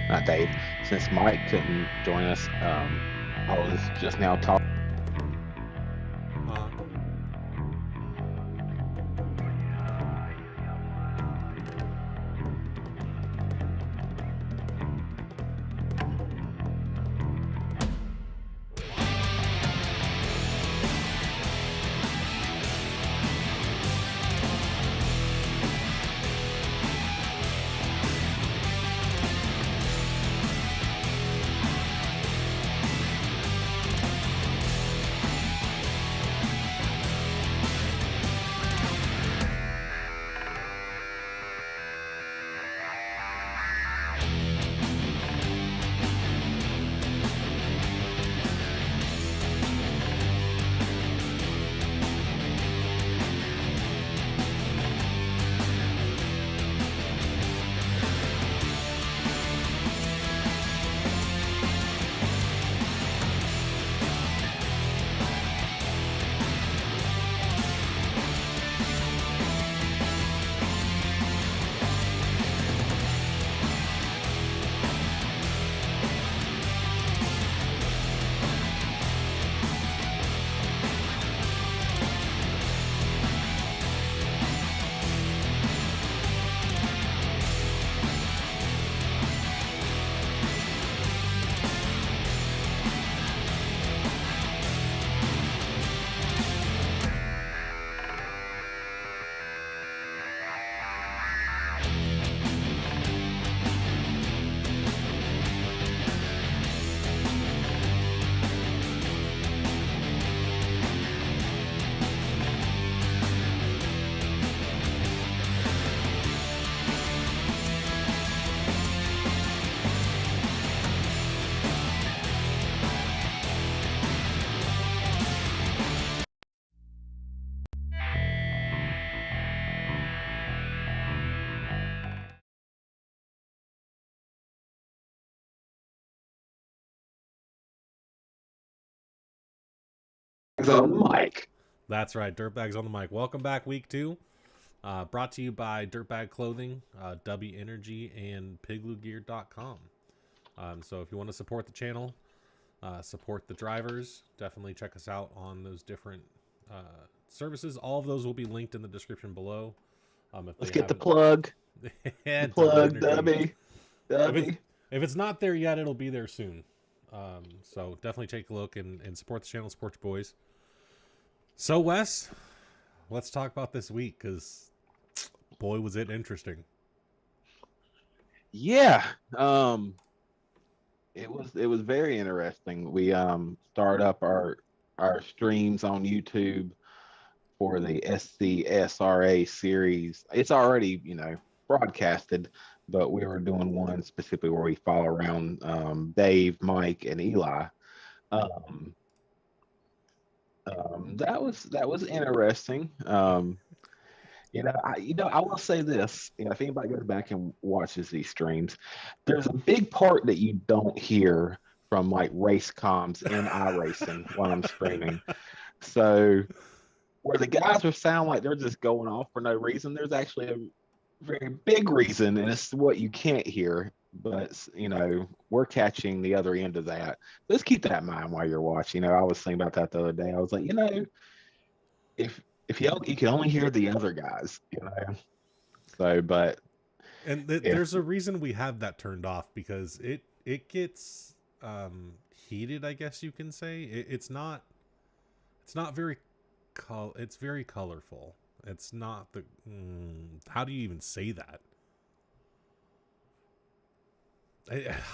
not Dave, since Mike couldn't join us, I was just now talking. Uh, On Mike. that's right. Dirtbags on the mic. Welcome back, week two. Brought to you by Dirtbag Clothing, W Energy, and PiglooGear.com. So if you want to support the channel, support the drivers, definitely check us out on those different services. All of those will be linked in the description below. If Let's they get the haven't, plug. The W plug, Energy. Dubby. If it's Dubby. if it's not there yet, it'll be there soon. So definitely take a look and support the channel, support your boys. So Wes, let's talk about this week because boy was it interesting. Yeah. Um, it was very interesting. We started up our streams on YouTube for the SCSRA series. It's already, broadcasted, but we were doing one specifically where we follow around Dave, Mike, and Eli. Um, that was interesting. I will say this. If anybody goes back and watches these streams, there's a big part that you don't hear from like race comms in iRacing while I'm streaming. So where the guys are sound like they're just going off for no reason, there's actually a very big reason, and it's what you can't hear. But we're catching the other end of that. Let's keep that in mind while you're watching. I was thinking about that the other day. I was like, if you can only hear the other guys. So, but And if there's a reason we have that turned off because it gets heated, I guess you can say. It's not very it's very colorful. It's not the how do you even say that?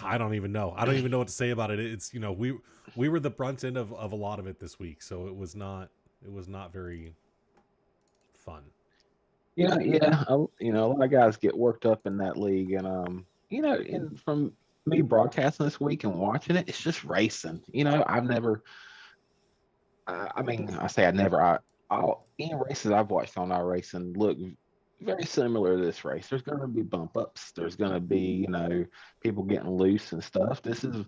I don't even know. I don't even know what to say about it. It's we were the brunt end of a lot of it this week, so it was not very fun. yeah, a lot of guys get worked up in that league, and and from me broadcasting this week and watching it, it's just racing. I've never. I mean, I say I never. Any races I've watched on our racing look very similar to this race. There's going to be bump ups. There's going to be people getting loose and stuff. This is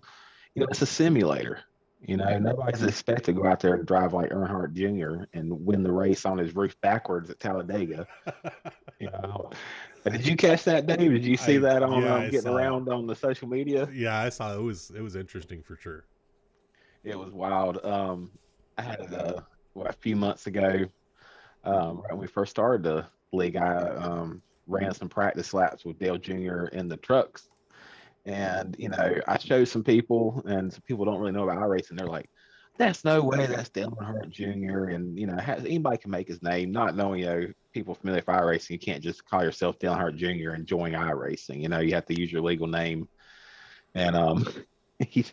it's a simulator. You know, nobody's expected to go out there and drive like Earnhardt Jr. and win the race on his roof backwards at Talladega. You know, but did you catch that, Dave? Did you see that on I getting saw it. around on the social media? Yeah, I saw it. It was interesting for sure. It was wild. I had a few months ago, right when we first started the league, I ran some practice laps with Dale Jr. in the trucks. And, you know, I showed some people, and some people don't really know about iRacing. They're like, that's no way that's Dale Earnhardt Jr. And, you know, anybody can make his name, not knowing, you know, people familiar with iRacing. You can't just call yourself Dale Earnhardt Jr. and join iRacing. You know, you have to use your legal name. And he,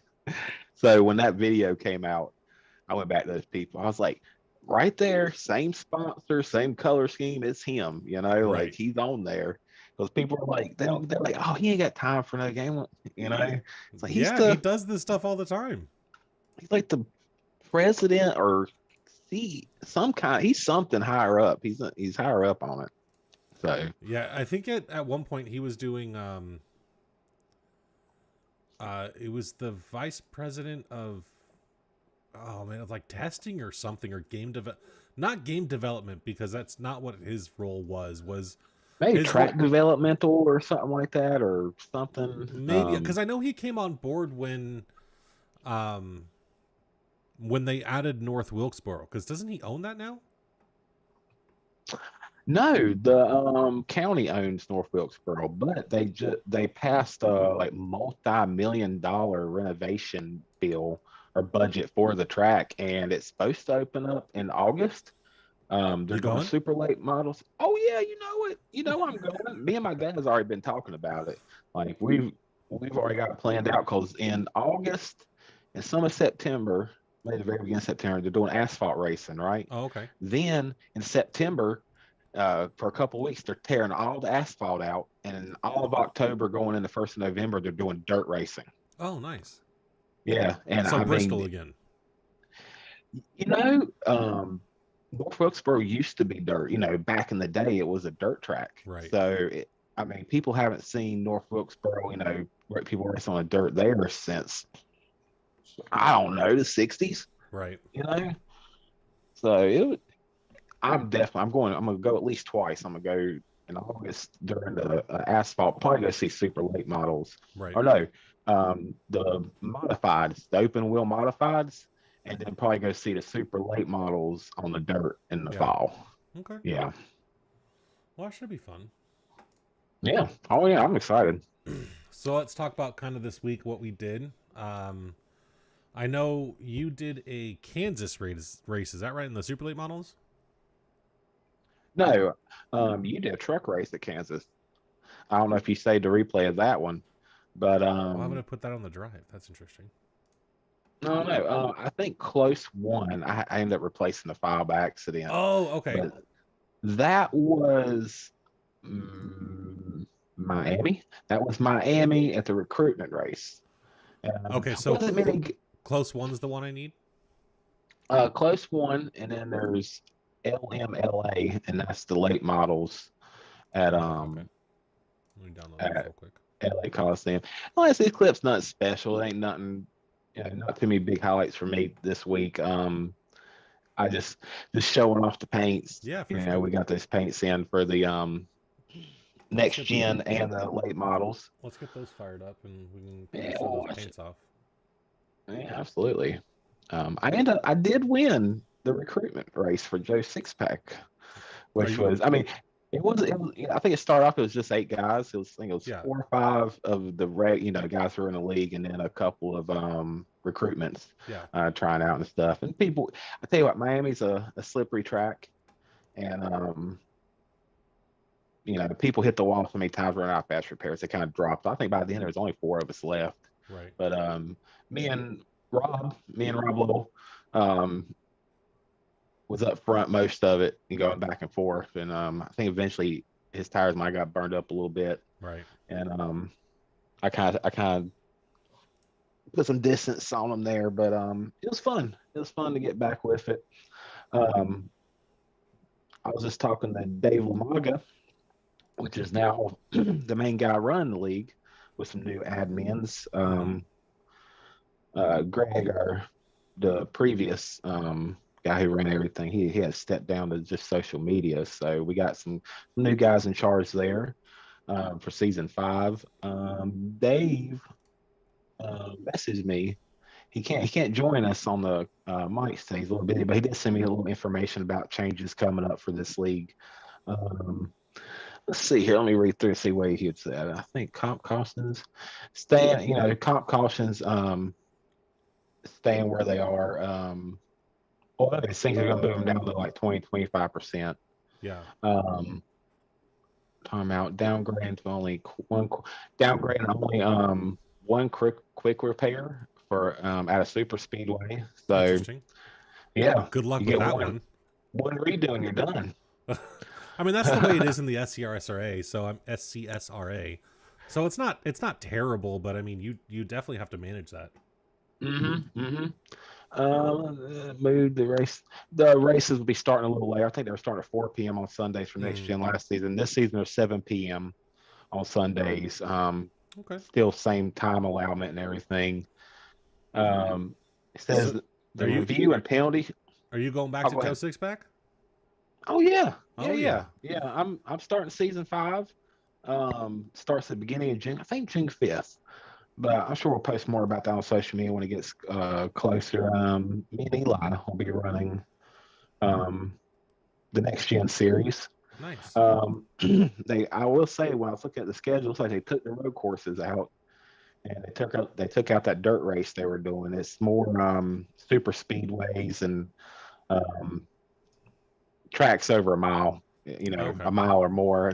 so when that video came out, I went back to those people. I was like, right there, same sponsor, same color scheme. It's him, you know, like Right. he's on there. Because people are like, they're like, oh, he ain't got time for no game, you know. It's like Yeah, he does this stuff all the time. he's like the president or some kind. He's something higher up. He's higher up on it. So Yeah, I think at one point he was doing it was the vice president of, oh man, of like testing or something, or not game development, because that's not what his role was maybe his role. track developmental or something like that or something. Maybe because I know he came on board um when they added North Wilkesboro, because doesn't he own that now? No, the county owns North Wilkesboro, but they passed a like multi-million-dollar renovation bill or budget for the track, and it's supposed to open up in August. They're You doing going? super late models. Oh yeah, you know it. You know I'm going. Me and my dad has already been talking about it. Like we've already got it planned out because in August and some of September, maybe the very beginning of September, they're doing asphalt racing, right? Oh, okay. Then in September, for a couple of weeks, they're tearing all the asphalt out, and in all of October, going into 1st of November, they're doing dirt racing. Oh, nice. Yeah, and So I Bristol mean, again. you know, North Wilkesboro used to be dirt. You know, back in the day, it was a dirt track. Right. So, I mean, people haven't seen North Wilkesboro, you know, where people race on the dirt there since, I don't know, the 60s, Right. you know? So, I'm going to go at least twice. I'm going to go in August during the asphalt, probably go see super late models. Right. Or no, the modifieds, the open wheel modifieds, and then probably go see the super late models on the dirt in the Yeah. fall. Okay. Yeah. Well, that should be fun. Yeah. Oh yeah, I'm excited. So let's talk about kind of this week what we did. I know you did a Kansas race. Is that right, in the super late models? No, you did a truck race at Kansas. I don't know if you saved a replay of that one, but Well, I'm gonna put that on the drive. That's interesting. no, no. I think close one. I ended up replacing the file by accident, Oh, okay. but that was Miami. That was Miami at the recruitment race. Okay, so Wasn't many. close one's the one I need. Close one, and then there's LMLA, and that's the late models at Okay. Let me download those at real quick. LA Coliseum. Well, this clip's not special. It ain't nothing. You know, not too many big highlights for me this week. I just showing off the paints. Yeah, for You sure. know, we got those paints in for the next get- gen and the late models. Let's get those fired up, and we can Yeah, show those paints off. yeah, absolutely. I did win the recruitment race for Joe Sixpack, which was, I mean, I think it started off, it was just 8 guys. I think it was Yeah. 4 or 5 of the guys who were in the league, and then a couple of recruitments Yeah. trying out and stuff. And people, I tell you what, Miami's a slippery track, and you know, people hit the wall so many times running out fast repairs, they kind of dropped. I think by the end there was only 4 of us left. Right. But me and Rob Lowell, um, was up front most of it and going back and forth. And I think eventually his tires might got burned up a little bit. Right. And I kind of put some distance on him there, but it was fun. It was fun to get back with it. I was just talking to Dave Lamaga, which is now the main guy running the league, with some new admins. Greg, our the previous guy who ran everything, he had stepped down to just social media. So we got some new guys in charge there for season 5. Dave messaged me. He can't join us on the mic today. He's a little busy, but he did send me a little information about changes coming up for this league. Um, let's see here. Let me read through and see what he had said. I think comp cautions staying. Comp cautions staying where they are. Well, these things are going to move them down to like 20-25%. Yeah. Timeout downgrade to only one downgrade and only one quick repair for at a super speedway. So Interesting. yeah, Good luck you with get that one redo and you're done. I mean, that's the way it is in the SCRSRA. So I'm SCSRA. So it's not terrible, but I mean, you definitely have to manage that. Move the race. The races will be starting a little later. I think they were starting at 4 p.m. on Sundays for next gen last season. This season they're 7 p.m. on Sundays. Okay. Still same time allowment and everything. It says So, the review and penalty. Are you going back to Joe Sixpack? Oh yeah. Oh yeah. I'm starting season 5. Starts at the beginning of June. I think June 5th. But I'm sure we'll post more about that on social media when it gets closer. Me and Eli will be running the next gen series. Nice. I will say when I was looking at the schedule, it's like they took the road courses out and they took out that dirt race they were doing. It's more super speedways and um, tracks over a mile. Okay. A mile or more. I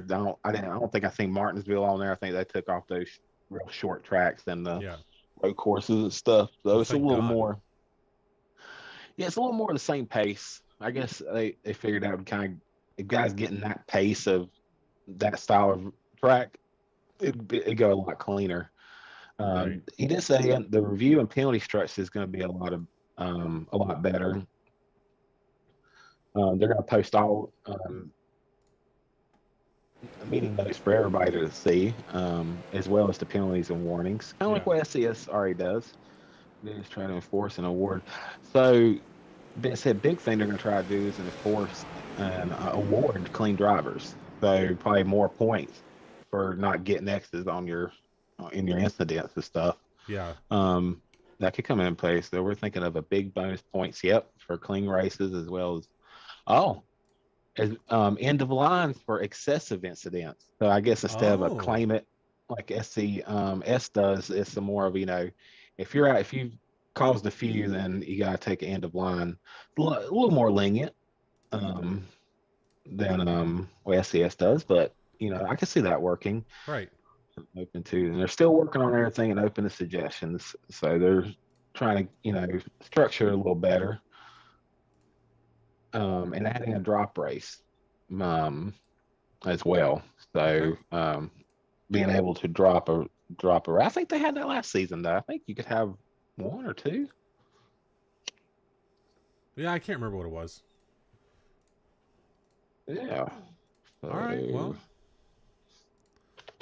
don't think I seen Martinsville on there. I think they took off those real short tracks and the road courses and stuff. So well, it's a little more. Yeah, it's a little more the same pace. I guess they figured out kind of if guys getting that pace of that style of track, it'd go a lot cleaner. Right. He did say the review and penalty structure is going to be a lot better. They're going to post all meeting notes for everybody to see, as well as the penalties and warnings, kind of like what SCS already does. They just try to enforce an award. So, Ben said, big thing they're going to try to do is enforce and award clean drivers. So probably more points for not getting X's on your in your incidents and stuff. Yeah. That could come in place. So we're thinking of a big bonus points. Yep, for clean races as well as end of lines for excessive incidents. So I guess instead of a claim it like SCS does, it's some more of if you've caused a few, then you got to take an end of line a little more lenient than what SCS does. But I can see that working. Right. Open to, and they're still working on everything and open to suggestions. So they're trying to structure it a little better. And adding a drop race as well. So being able to drop a I think they had that last season though. I think you could have 1 or 2. Yeah, I can't remember what it was. Yeah. All right. Well,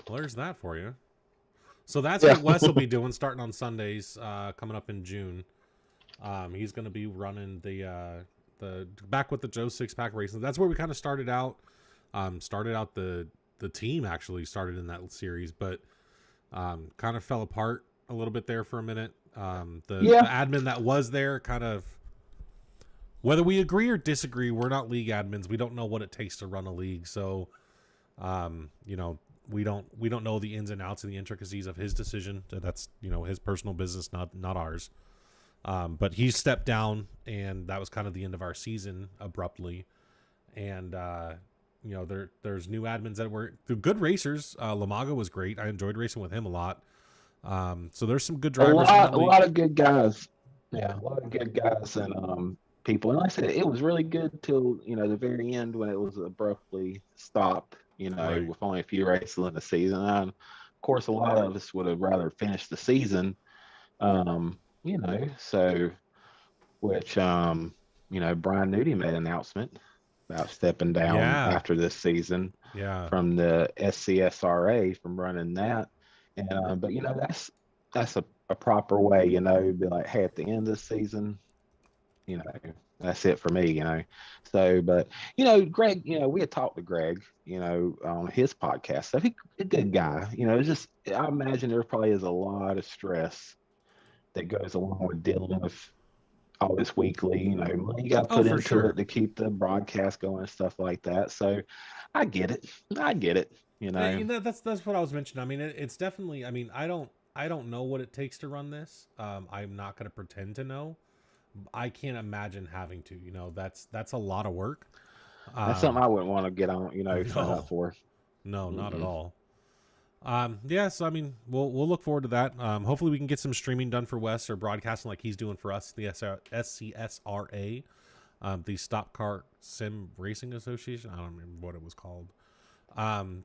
there's that for you. So that's what Wes will be doing starting on Sundays, coming up in June. He's going to be running the back with the Joe Sixpack Racing. That's where we kind of started out. The team actually started in that series, but kind of fell apart a little bit there for a minute. The admin that was there kind of, whether we agree or disagree, we're not league admins. We don't know what it takes to run a league. So, we don't know the ins and outs and the intricacies of his decision. That's, his personal business, not ours. But he stepped down, and that was kind of the end of our season abruptly. And, there's new admins that were good racers. Lamaga was great. I enjoyed racing with him a lot. So there's some good drivers. A lot of good guys. Yeah, a lot of good guys and people. And like I said, it was really good till the very end when it was abruptly stopped. With only a few races in the season. And of course, a lot of us would have rather finished the season. So which Brian Nudie made an announcement about stepping down after this season from the SCSRA from running that. And but that's a proper way, be like, hey, at the end of the season, you know, that's it for me, So, but Greg, we had talked to Greg, on his podcast. So he a good guy. It's just I imagine there probably is a lot of stress that goes along with dealing with all this weekly, money you got to Oh, put for into sure. it to keep the broadcast going and stuff like that. So I get it. I get it. That's what I was mentioning. I mean, it's definitely. I mean, I don't know what it takes to run this. I'm not going to pretend to know. I can't imagine having to. That's a lot of work. That's something Um, I wouldn't want to get on, sign up no, for. no, not at Mm-mm. all. Yeah, so I mean, we'll look forward to that. Hopefully we can get some streaming done for Wes or broadcasting like he's doing for us, the SCSRA, the Stop Car Sim Racing Association. I don't remember what it was called.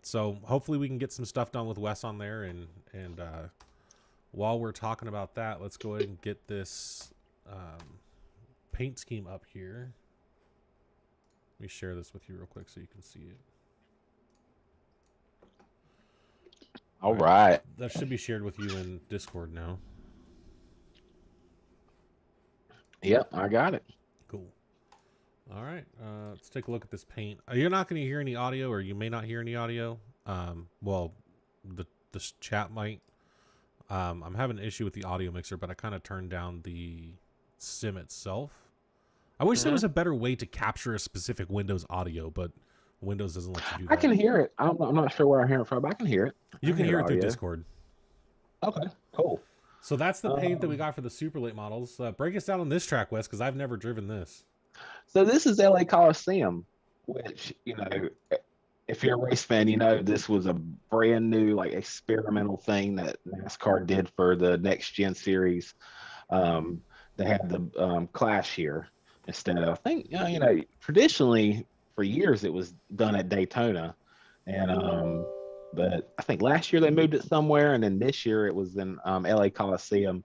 So hopefully we can get some stuff done with Wes on there, and while we're talking about that, let's go ahead and get this paint scheme up here. Let me share this with you real quick so you can see it. All All right, right. that should be shared with you in Discord now. Yep, I got it. Cool. All right, let's take a look at this paint. You're not going to hear any audio, or you may not hear any audio. Well, the chat might. I'm having an issue with the audio mixer, but I kind of turned down the sim itself. I wish there Mhm. was a better way to capture a specific Windows audio, but Windows doesn't let you do I that. can hear it. I'm not sure where I hear it from, but I can hear it. I You can can hear the hear it through audio. Discord. Okay, cool. So that's the paint that we Um, got for the super late models. Break us down on this track, Wes, because I've never driven this. so this is LA Coliseum, which, if you're a race fan, this was a brand new, like, experimental thing that NASCAR did for the next gen series. Um, they had the Clash here instead of, I think, traditionally for years it was done at Daytona, and but I think last year they moved it somewhere, and then this year it was in LA Coliseum.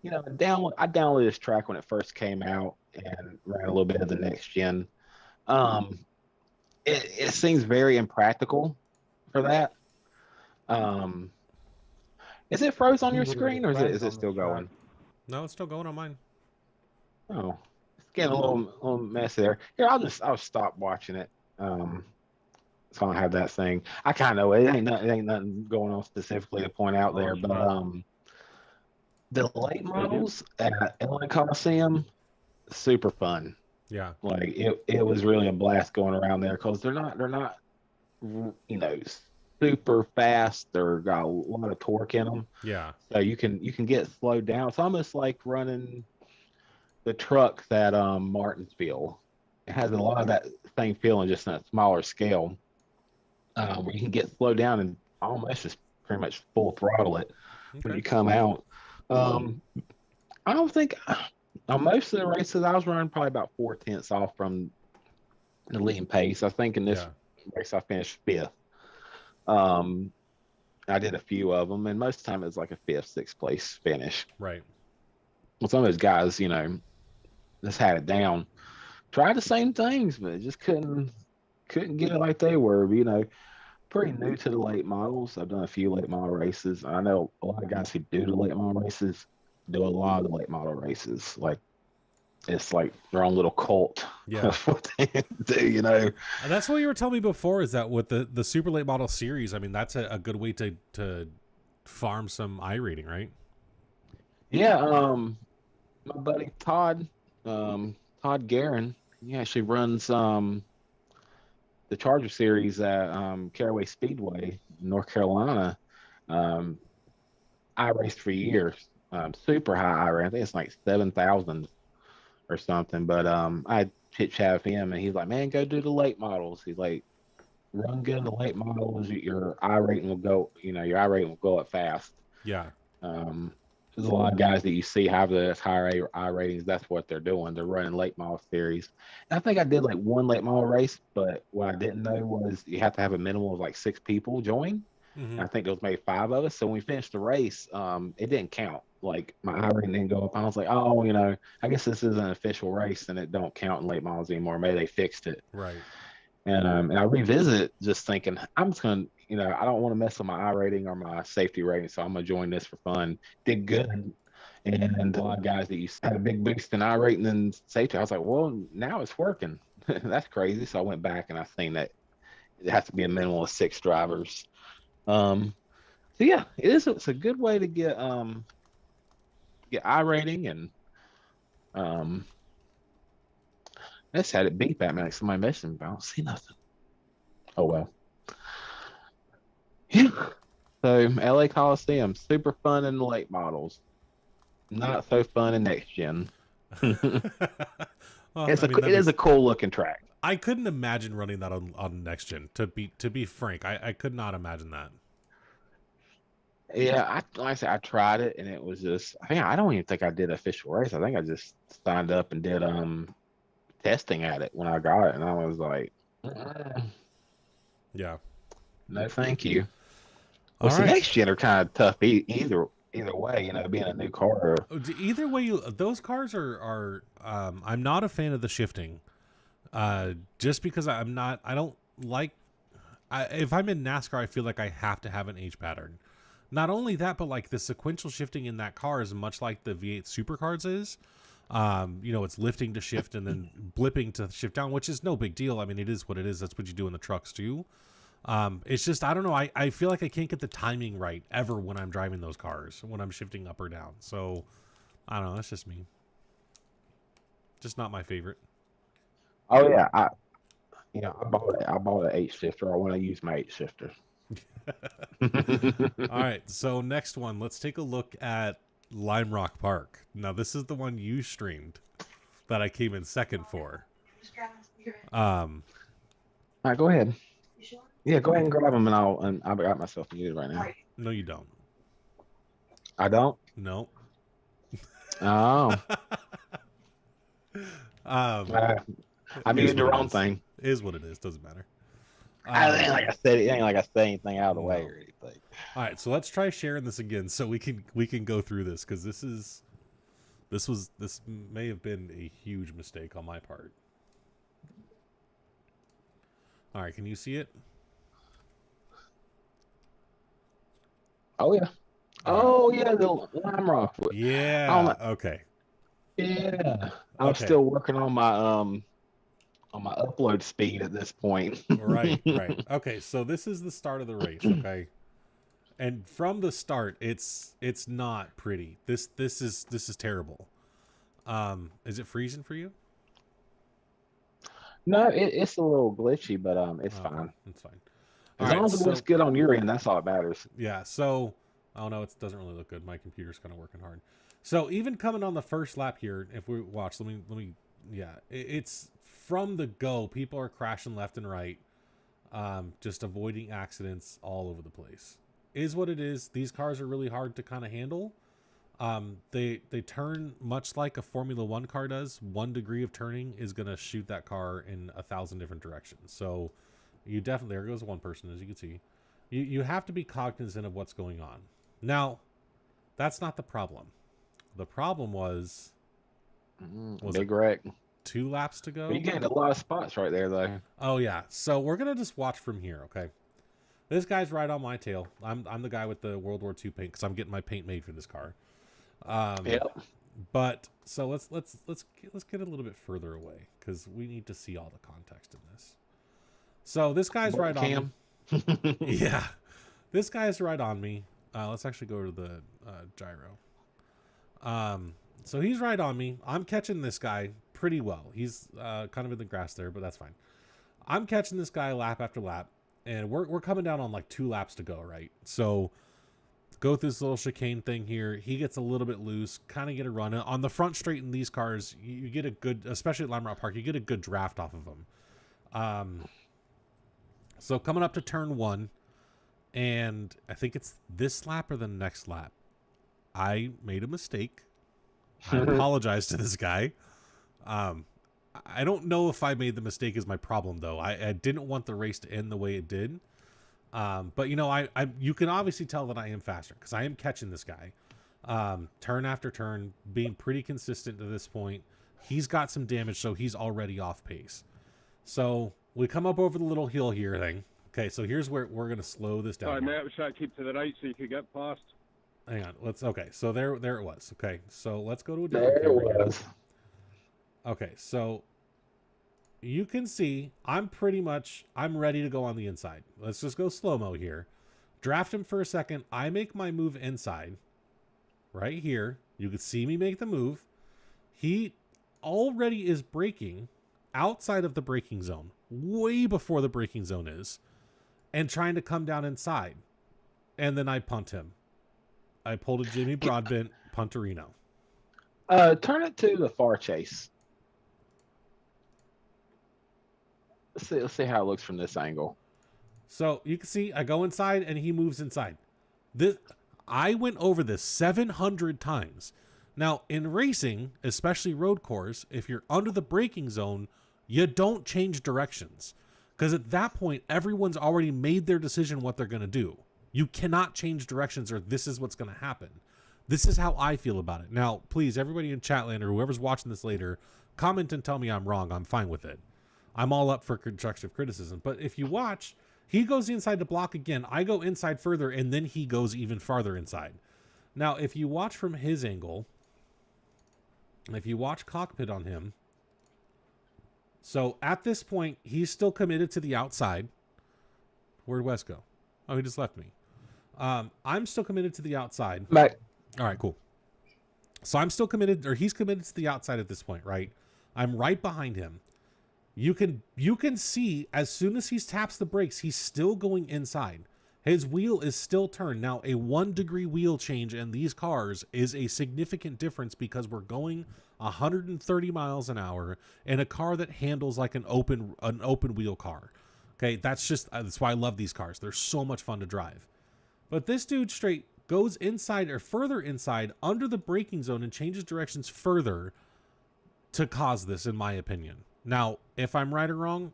I downloaded this track when it first came out and ran a little bit of the next gen. Um, it seems very impractical for that. Um, is it froze on your screen, or is it still going? No, it's still going on mine. Oh, it's getting a little messy there. Here, I'll stop watching it. Um, so I don't have that thing. I kind of know it ain't nothing going on specifically to point out there, but the late models at LA Coliseum, super fun. Yeah, Like it was really a blast going around there because they're not you know super fast. They're got a lot of torque in them, yeah, so you can get slowed down. It's almost like running the trucks at Martinsville. It has a lot of that same feeling, just on a smaller scale, where you can get slowed down and almost just pretty much full throttle it when okay, you come out. Um, I don't think on most of the races I was running probably about 4 tenths off from the leading pace. I think in this yeah, race I finished fifth. Um, I did a few of them, and most of the time it was like a fifth, sixth place finish. right. Well, some of those guys, just had it down. Tried the same things, but just couldn't get it like they were. Pretty new to the late models. I've done a few late model races. I know a lot of guys who do the late model races do a lot of the late model races. Like it's like their own little cult Yeah. of what they do. That's what you were telling me before. Is that with the super late model series? I mean, that's a good way to farm some I rating, right? Yeah, my buddy Todd Guerin, he actually runs the Charger series at Caraway Speedway, North Carolina. Um, I raced for years. Super high I rate. I think it's like 7,000 or something. But I chit chat with him, and he's like, "Man, go do the late models." He's like, "Run good in the late models. Your I rating will go. Your I rating will go up fast." Yeah. Um, there's a lot of guys that you see have the higher I ratings. That's what they're doing. They're running late model series. And I think I did like one late model race, but what I didn't know was you have to have a minimum of like 6 people join. Mm-hmm. And I think there was maybe 5 of us. So when we finished the race, it didn't count. Like my I rating didn't go up. I was like, oh, I guess this is an official race and it don't count in late models anymore. Maybe they fixed it. Right. And I revisit it just thinking, I'm just gonna, I don't want to mess with my I rating or my safety rating, so I'm gonna join this for fun. Did good. And a lot of guys that used to have a big boost in I rating and safety, I was like, well, now it's working. That's crazy. So I went back and I seen that it has to be a minimum of 6 drivers. Um, so yeah, it's a good way to get I rating and um I just had it beep at me like somebody messaging, but I don't see nothing. Oh well. Yeah. So LA Coliseum, super fun in the late models, not so fun in next gen. Well, It's I mean, it is a cool looking track. I couldn't imagine running that on next gen. To be frank, I could not imagine that. Yeah, like I said, I tried it and it was just I don't even think I did official race. I think I just signed up and did testing at it when I got it and I was like, Yeah. no thank you. All Which the right. next gen are kind of tough either way, being a new car. Either way, those cars are. I'm not a fan of the shifting. Just because I don't like. If I'm in NASCAR, I feel like I have to have an H pattern. Not only that, but like the sequential shifting in that car is much like the V8 supercars is. It's lifting to shift and then blipping to shift down, which is no big deal. I mean, it is what it is. That's what you do in the trucks too. It's just, I don't know. I feel like I can't get the timing right ever when I'm driving those cars, when I'm shifting up or down. So I don't know. That's just me. Just not my favorite. Oh yeah, I bought an H shifter. I want to use my H shifter. All right. So next one, let's take a look at Lime Rock Park. Now this is the one you streamed that I came in second for. All right, go ahead. Yeah, go ahead and grab them, and I've got myself muted right now. No, you don't. I don't. No. Oh. I muted the wrong thing. It is what it is. Doesn't matter. It ain't like I said. It ain't like I said anything out of the way or anything. All right, so let's try sharing this again so we can go through this because this may have been a huge mistake on my part. All right, can you see it? Oh yeah. Oh yeah, the Lime Rock. Yeah. Okay. Yeah. I'm still working on my upload speed at this point. Right. Okay, so this is the start of the race, okay? And from the start, it's not pretty. This is terrible. Is it freezing for you? No, it's a little glitchy, but it's fine. It's fine. As long as it looks good on your end, that's all that matters. Yeah, so oh no, it doesn't really look good. My computer's kind of working hard. So even coming on the first lap here, if we watch, let me yeah, it's from the go, people are crashing left and right, just avoiding accidents all over the place. Is what it is. These cars are really hard to kind of handle. They turn much like a Formula One car does. 1 degree of turning is gonna shoot that car in 1,000 different directions. So you definitely, there goes one person, as you can see. You have to be cognizant of what's going on. Now, that's not the problem. The problem was big wreck. 2 laps to go. You gained a lot of spots right there, though. Oh yeah. So we're gonna just watch from here, okay? This guy's right on my tail. I'm the guy with the World War II paint because I'm getting my paint made for this car. Yep. But so let's get a little bit further away because we need to see all the context in this. So this guy's right on me. Yeah, this guy's right on me. Let's actually go to the gyro. So he's right on me. I'm catching this guy pretty well. He's kind of in the grass there, but that's fine. I'm catching this guy lap after lap, and we're coming down on like 2 laps to go, right? So go through this little chicane thing here. He gets a little bit loose, kind of get a run. On the front straight in these cars, you get a good, especially at Lime Rock Park, you get a good draft off of them. So coming up to turn 1, and I think it's this lap or the next lap, I made a mistake. I apologize to this guy. I don't know if I made the mistake is my problem, though. I didn't want the race to end the way it did. But, you know, you can obviously tell that I am faster because I am catching this guy. Turn after turn, being pretty consistent to this point. He's got some damage, so he's already off pace. So we come up over the little hill here thing. Okay, so here's where we're going to slow this down. Sorry, mate, I was trying to keep to the right so you could get past. hang on. Okay. So there it was. Okay. So let's go to a different There it camera here. was. Okay. So you can see I'm ready to go on the inside. Let's just go slow-mo here. Draft him for a second. I make my move inside. Right here. You can see me make the move. He already is braking outside of the braking zone. Way before the braking zone is. And trying to come down inside. And then I punt him. I pulled a Jimmy Broadbent punterino. Turn it to the far chase. Let's see how it looks from this angle. So you can see I go inside and he moves inside. I went over this 700 times. Now in racing, especially road course, if you're under the braking zone, you don't change directions. Because at that point, everyone's already made their decision what they're going to do. You cannot change directions or this is what's going to happen. This is how I feel about it. Now, please, everybody in Chatland or whoever's watching this later, comment and tell me I'm wrong. I'm fine with it. I'm all up for constructive criticism. But if you watch, he goes inside the block again. I go inside further, and then he goes even farther inside. Now, if you watch from his angle, if you watch cockpit on him, so at this point, he's still committed to the outside. Where'd Wes go? Oh, he just left me. I'm still committed to the outside. Back. All right, cool. So I'm still committed, or he's committed to the outside at this point, right? I'm right behind him. You can see as soon as he taps the brakes, he's still going inside. His wheel is still turned. Now, a 1 degree wheel change in these cars is a significant difference because we're going 130 miles an hour in a car that handles like an open wheel car. Okay, that's why I love these cars. They're so much fun to drive. But this dude straight goes inside or further inside under the braking zone and changes directions further to cause this, in my opinion. Now, if I'm right or wrong,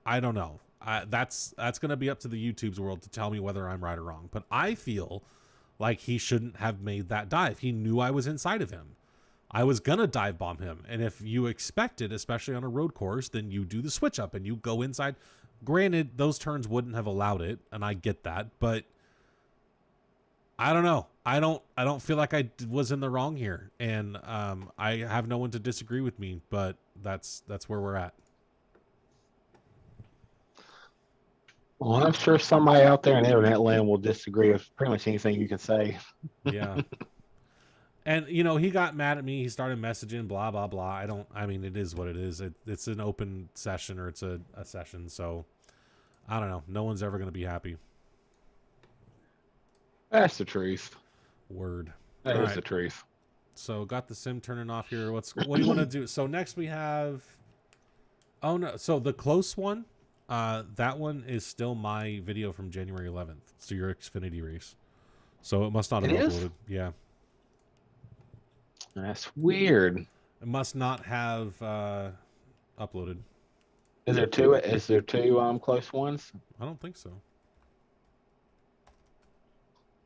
I don't know. That's going to be up to the YouTube's world to tell me whether I'm right or wrong. But I feel like he shouldn't have made that dive. He knew I was inside of him. I was going to dive bomb him. And if you expect it, especially on a road course, then you do the switch up and you go inside. Granted, those turns wouldn't have allowed it, and I get that. But I don't know. I don't feel like I was in the wrong here. And I have no one to disagree with me, but that's where we're at. Well, I'm sure somebody out there in internet land will disagree with pretty much anything you can say. Yeah. And, he got mad at me. He started messaging, blah, blah, blah. I mean, it is what it is. It's an open session or it's a session. So, I don't know. No one's ever going to be happy. That's the truth. Word. That is the truth. So, got the sim turning off here. What do you want to do? So, next we have... Oh, no. So, the close one, that one is still my video from January 11th. So, your Xfinity race. So, it must not have uploaded. Yeah. That's weird. It must not have uploaded. Is there two? Is there two close ones? I don't think so.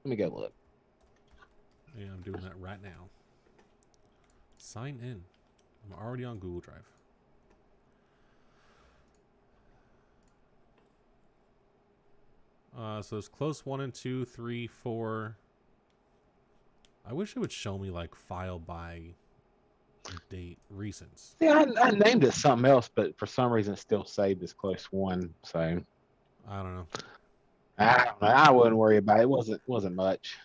Let me go look. Yeah, I'm doing that right now. Sign in. I'm already on Google Drive. So there's close 1 and 2, 3, 4. I wish it would show me like file by date recents. Yeah, I named it something else, but for some reason it still saved as close 1. So I don't know. I wouldn't worry about it. It wasn't much.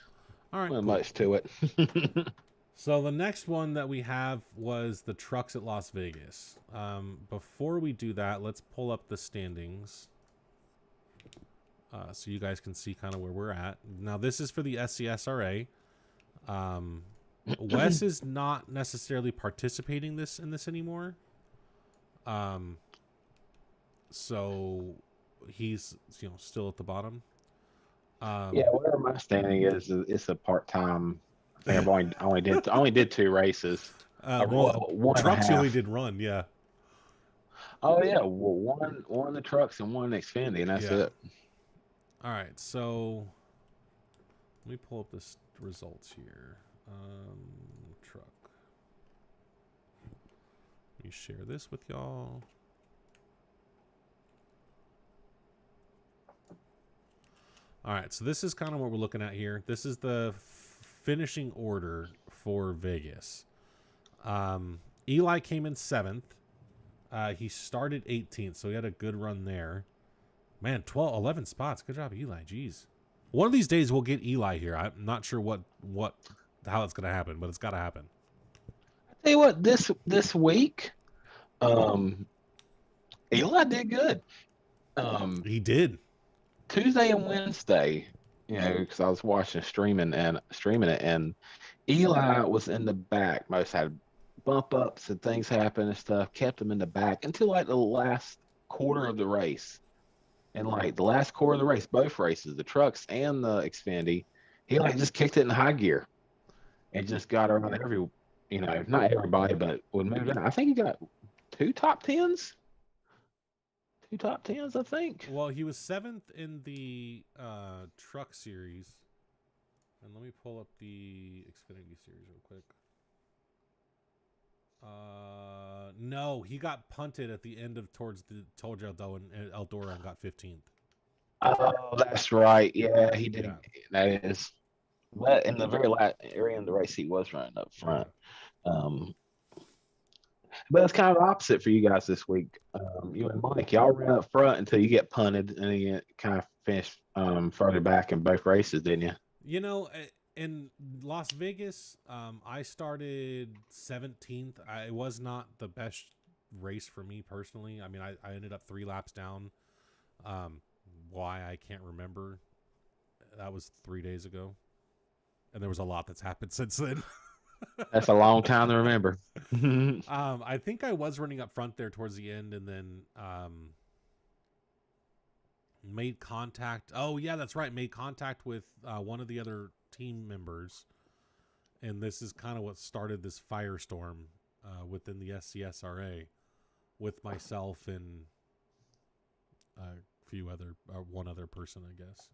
All right, wasn't cool. much to it. So the next one that we have was the trucks at Las Vegas. Before we do that, let's pull up the standings. So you guys can see kind of where we're at. Now this is for the SCSRA. Wes is not necessarily participating in this anymore. So he's still at the bottom. Yeah, whatever my standing is, it's a part-time thing. I've only did 2 races. Well, trucks you only did run, yeah. Oh yeah, one of the trucks and one Xfinity, and that's it. All right, so let me pull up this results here. Truck. Let me share this with y'all. All right, so this is kind of what we're looking at here. This is the finishing order for Vegas. Eli came in 7th. He started 18th, so he had a good run there. Man, 11 spots. Good job, Eli. Jeez. One of these days we'll get Eli here. I'm not sure how it's going to happen, but it's got to happen. I tell you what, this week, Eli did good. He did. Tuesday and Wednesday, because I was watching streaming it, and Eli was in the back. Most had bump ups and things happen and stuff. Kept him in the back until like the last quarter of the race. And like the last quarter of the race, both races, the trucks and the Xfinity, he like just kicked it in high gear and just got around not everybody, but would move in. I think he got two top tens, I think. Well, he was 7th in the truck series. And let me pull up the Xfinity series real quick. No, he got punted at the end of towards the Tojo and Eldora and got 15th. Oh, that's right. Yeah, he did. Yeah. That is. But in the very last area in the race, he was running up front. But it's kind of opposite for you guys this week. You and Mike, y'all ran up front until you get punted, and then you kind of finished further back in both races, didn't you? In Las Vegas, I started 17th. It was not the best race for me personally. I mean, I ended up 3 laps down. Why, I can't remember. That was 3 days ago. And there was a lot that's happened since then. That's a long time to remember. I think I was running up front there towards the end, and then made contact. Oh, yeah, that's right. Made contact with one of the other team members. And this is kind of what started this firestorm within the SCSRA with myself and one other person, I guess.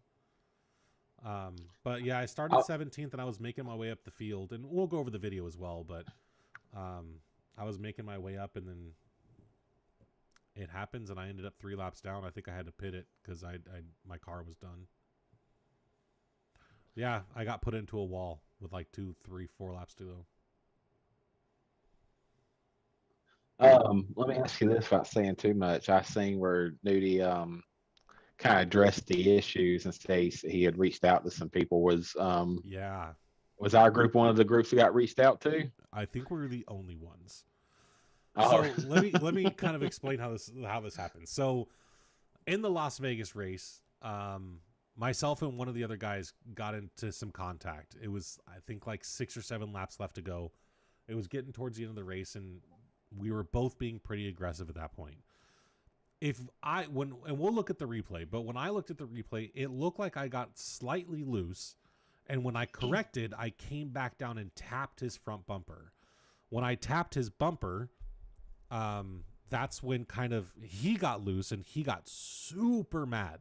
But yeah, I started 17th and I was making my way up the field, and we'll go over the video as well, but I was making my way up, and then it happens and I ended up 3 laps down. I think I had to pit it because my car was done. Yeah, I got put into a wall with like 2, 3, 4 laps to go. Let me ask you this without saying too much. I seen where Nudie kind of addressed the issues and say he had reached out to some people. Was our group one of the groups that got reached out to? I think we're the only ones. Oh. So let me kind of explain how this happened. So in the Las Vegas race, myself and one of the other guys got into some contact. It was, I think, like 6 or 7 laps left to go. It was getting towards the end of the race, and we were both being pretty aggressive at that point. And we'll look at the replay, but when I looked at the replay, it looked like I got slightly loose, and when I corrected, I came back down and tapped his front bumper. When I tapped his bumper, that's when kind of he got loose and he got super mad.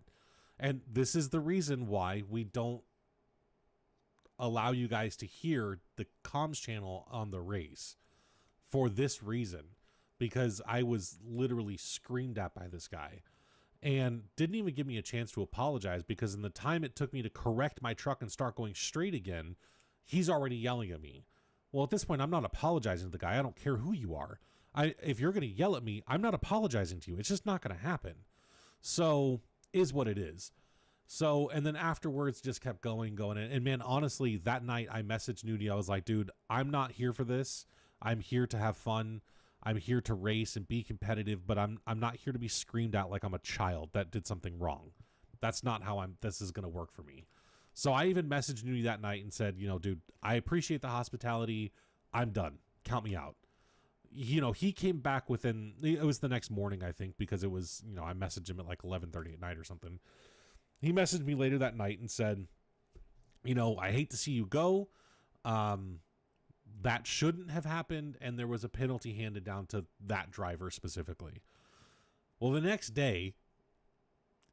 And this is the reason why we don't allow you guys to hear the comms channel on the race, for this reason, because I was literally screamed at by this guy and didn't even give me a chance to apologize, because in the time it took me to correct my truck and start going straight again, he's already yelling at me. Well, at this point, I'm not apologizing to the guy. I don't care who you are. If you're going to yell at me, I'm not apologizing to you. It's just not going to happen. So is what it is. So, and then afterwards just kept going. And man, honestly, that night I messaged Nudie. I was like, dude, I'm not here for this. I'm here to have fun. I'm here to race and be competitive, but I'm not here to be screamed at like I'm a child that did something wrong. That's not how this is going to work for me. So I even messaged Nudie that night and said, dude, I appreciate the hospitality. I'm done. Count me out. He came back it was the next morning, I think, because it was, I messaged him at like 11:30 at night or something. He messaged me later that night and said, I hate to see you go. That shouldn't have happened, and there was a penalty handed down to that driver specifically. Well, the next day,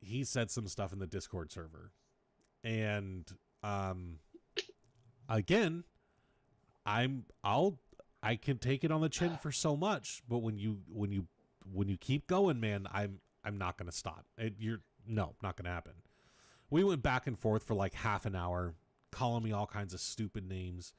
he said some stuff in the Discord server. And again, I can take it on the chin for so much, but when you keep going, man, I'm not going to stop. Not going to happen. We went back and forth for like half an hour. calling me all kinds of stupid names,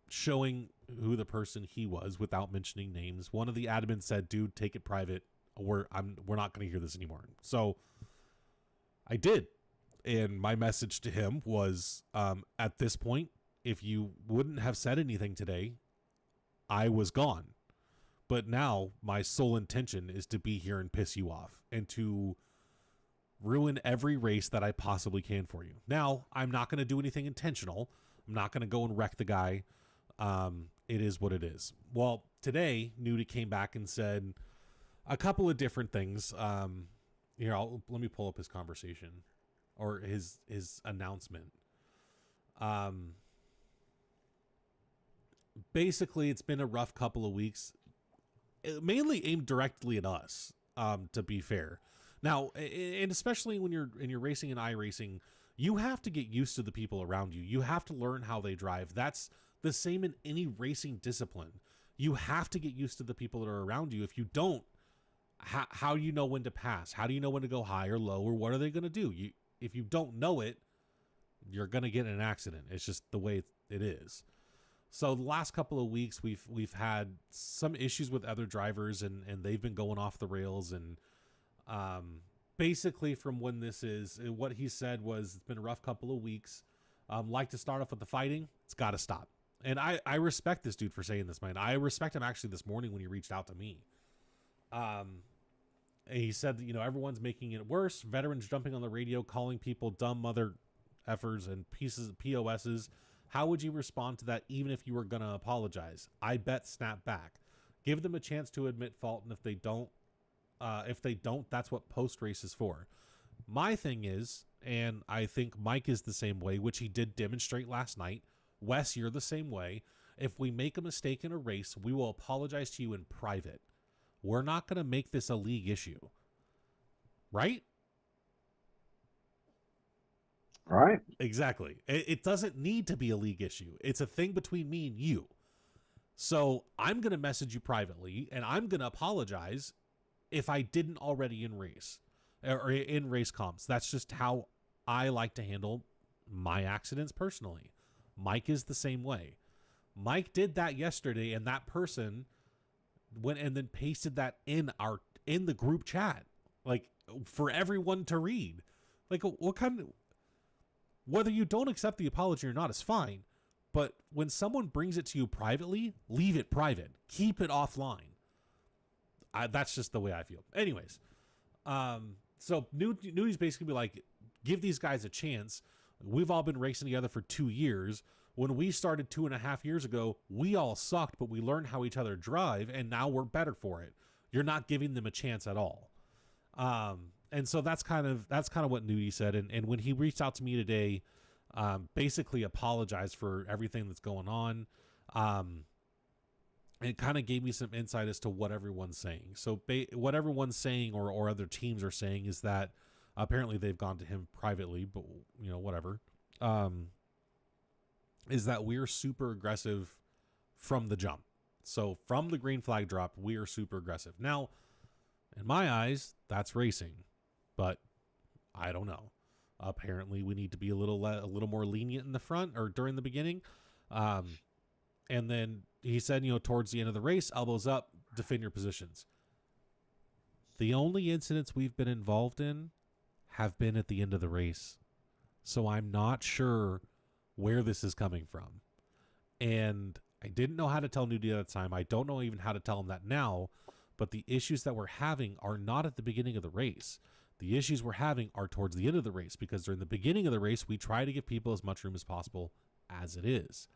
showing who the person he was without mentioning names. One of the admins said, "Dude, take it private. We're not going to hear this anymore." So I did, and my message to him was, at this point, if you wouldn't have said anything today, I was gone. But now my sole intention is to be here and piss you off and to ruin every race that I possibly can for you. Now, I'm not going to do anything intentional. I'm not going to go and wreck the guy. It is what it is. Well, today, Nudie came back and said a couple of different things. Here, let me pull up his conversation or his announcement. Basically, it's been a rough couple of weeks, mainly aimed directly at us, to be fair. Now, and especially when you're racing and iRacing, you have to get used to the people around you. You have to learn how they drive. That's the same in any racing discipline. You have to get used to the people that are around you. If you don't, how do you know when to pass? How do you know when to go high or low, or what are they going to do? If you don't know it, you're going to get in an accident. It's just the way it is. So the last couple of weeks, we've had some issues with other drivers, and they've been going off the rails. And basically, from when this is, what he said was, it's been a rough couple of weeks. Like to start off with the fighting, it's got to stop. And I respect this dude for saying this, man. I respect him actually this morning when he reached out to me. And he said that, everyone's making it worse. Veterans jumping on the radio, calling people dumb mother effers and pieces of POSs. How would you respond to that, even if you were going to apologize? I bet snap back. Give them a chance to admit fault, and if they don't, that's what post-race is for. My thing is, and I think Mike is the same way, which he did demonstrate last night. Wes, you're the same way. If we make a mistake in a race, we will apologize to you in private. We're not going to make this a league issue. Right? Right. Exactly. It doesn't need to be a league issue. It's a thing between me and you. So I'm going to message you privately, and I'm going to apologize if I didn't already in race or in race comps. That's just how I like to handle my accidents personally. Mike is the same way. Mike did that yesterday, and that person went and then pasted that in the group chat, like, for everyone to read. Like, what kind of, whether you don't accept the apology or not is fine, but when someone brings it to you privately, leave it private. Keep it offline. That's just the way I feel. Anyways, so Nudie's basically like, give these guys a chance. We've all been racing together for 2 years. When we started 2.5 years ago, we all sucked, but we learned how each other drive, and now we're better for it. You're not giving them a chance at all. And so that's kind of what Nudie said. And when he reached out to me today, basically apologized for everything that's going on. It kind of gave me some insight as to what everyone's saying. So what everyone's saying, or other teams are saying, is that apparently they've gone to him privately, but whatever. Is that we're super aggressive from the jump. So from the green flag drop, we are super aggressive. Now, in my eyes, that's racing, but I don't know. Apparently, we need to be a little more lenient in the front or during the beginning. And then he said, towards the end of the race, elbows up, defend your positions. The only incidents we've been involved in have been at the end of the race. So I'm not sure where this is coming from. And I didn't know how to tell Nudie at the time. I don't know even how to tell him that now. But the issues that we're having are not at the beginning of the race. The issues we're having are towards the end of the race, because during the beginning of the race, we try to give people as much room as possible as it is.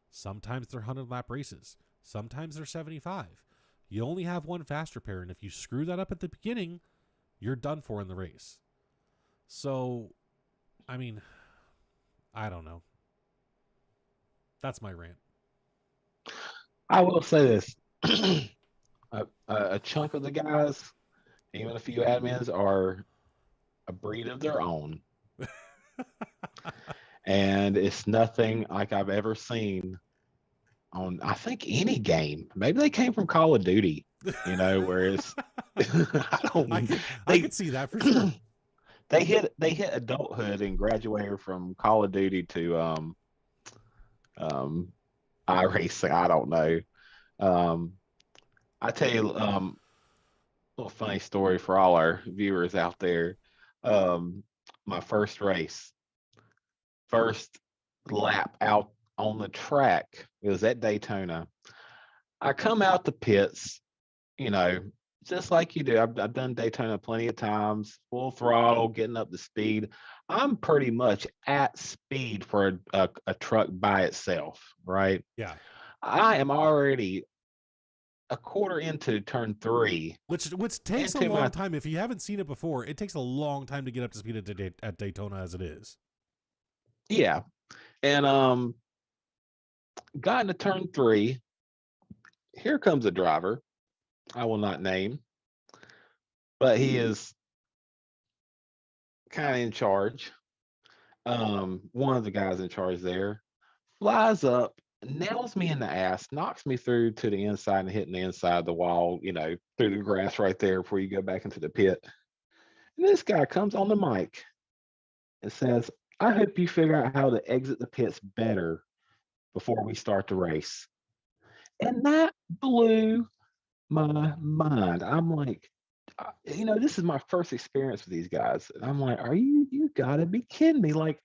Sometimes they're 100-lap races. Sometimes they're 75. You only have one faster pair, and if you screw that up at the beginning, you're done for in the race. So, I mean, I don't know. That's my rant. I will say this. A chunk of the guys, even a few admins, are a breed of their own. And it's nothing like I've ever seen on, I think, any game. Maybe they came from Call of Duty, whereas I could see that for sure. they hit adulthood and graduated from Call of Duty to um iRacing. I don't know. Um, I tell you, little funny story for all our viewers out there. Um, my first race, first lap out on the track, it was at Daytona. I come out the pits, you know, just like you do. I've done Daytona plenty of times, full throttle, getting up to speed. I'm pretty much at speed for a truck by itself, right? Yeah. I am already a quarter into turn three Which takes a into long my time. If you haven't seen it before, it takes a long time to get up to speed at Daytona as it is. yeah, and got into turn three. Here comes a driver I will not name, but he is kind of in charge. One of the guys in charge there flies up, nails me in the ass, knocks me through to the inside and hitting the inside of the wall, through the grass right there before you go back into the pit. And this guy comes on the mic and says, I hope you figure out how to exit the pits better before we start the race. And that blew my mind. I'm like, this is my first experience with these guys. And I'm like, you gotta be kidding me. Like,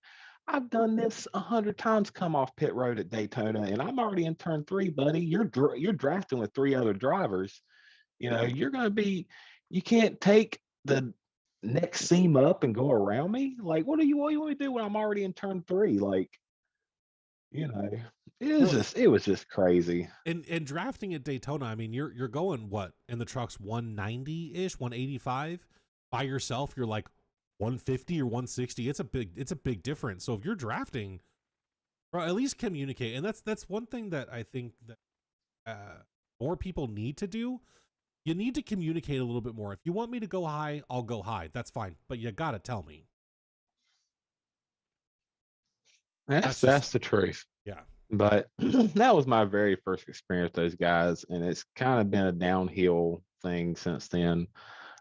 I've done this 100 times, come off pit road at Daytona, and I'm already in turn three, buddy. You're drafting with three other drivers. You're gonna be. You can't take the next seam up and go around me. Like, what do you want me to do when I'm already in turn three? Like, you know, Well, it was just crazy. and drafting at Daytona, I mean, you're going what in the trucks 190 ish, 185 by yourself. You're like 150 or 160. It's a big difference. So if you're drafting, or at least communicate, and that's one thing that I think that more people need to do. You need to communicate a little bit more. If you want me to go high, I'll go high. That's fine, but you gotta tell me. That's That's just that's the truth. yeah. But that was my very first experience with those guys, and it's kind of been a downhill thing since then.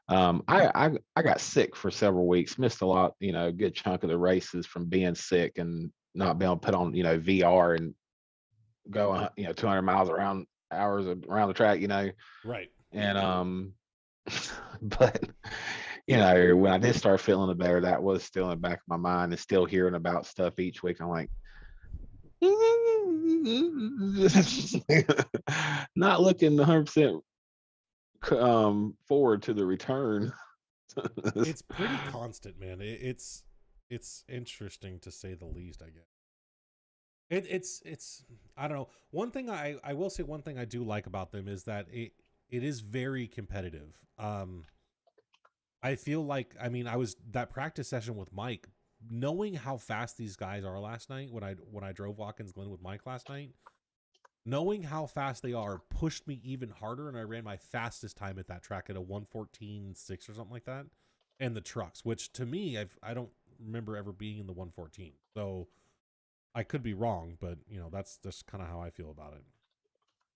I got sick for several weeks, missed a lot, a good chunk of the races from being sick and not being able to put on, VR and go, 200 miles around hours around the track, Right. and but when I did start feeling better, that was still in the back of my mind and still hearing about stuff each week. I'm like, not looking 100% forward to the return. It's pretty constant, man. It's interesting to say the least, I guess. It's I don't know. One thing I will say, one thing I do like about them is that it is very competitive. I feel like, I mean, I was that practice session with Mike, knowing how fast these guys are last night when I drove Watkins Glen with Mike last night, knowing how fast they are pushed me even harder, and I ran my fastest time at that track at a 1:14.6 or something like that. And the trucks, which to me, I don't remember ever being in the 1:14. So I could be wrong, but that's just kind of how I feel about it.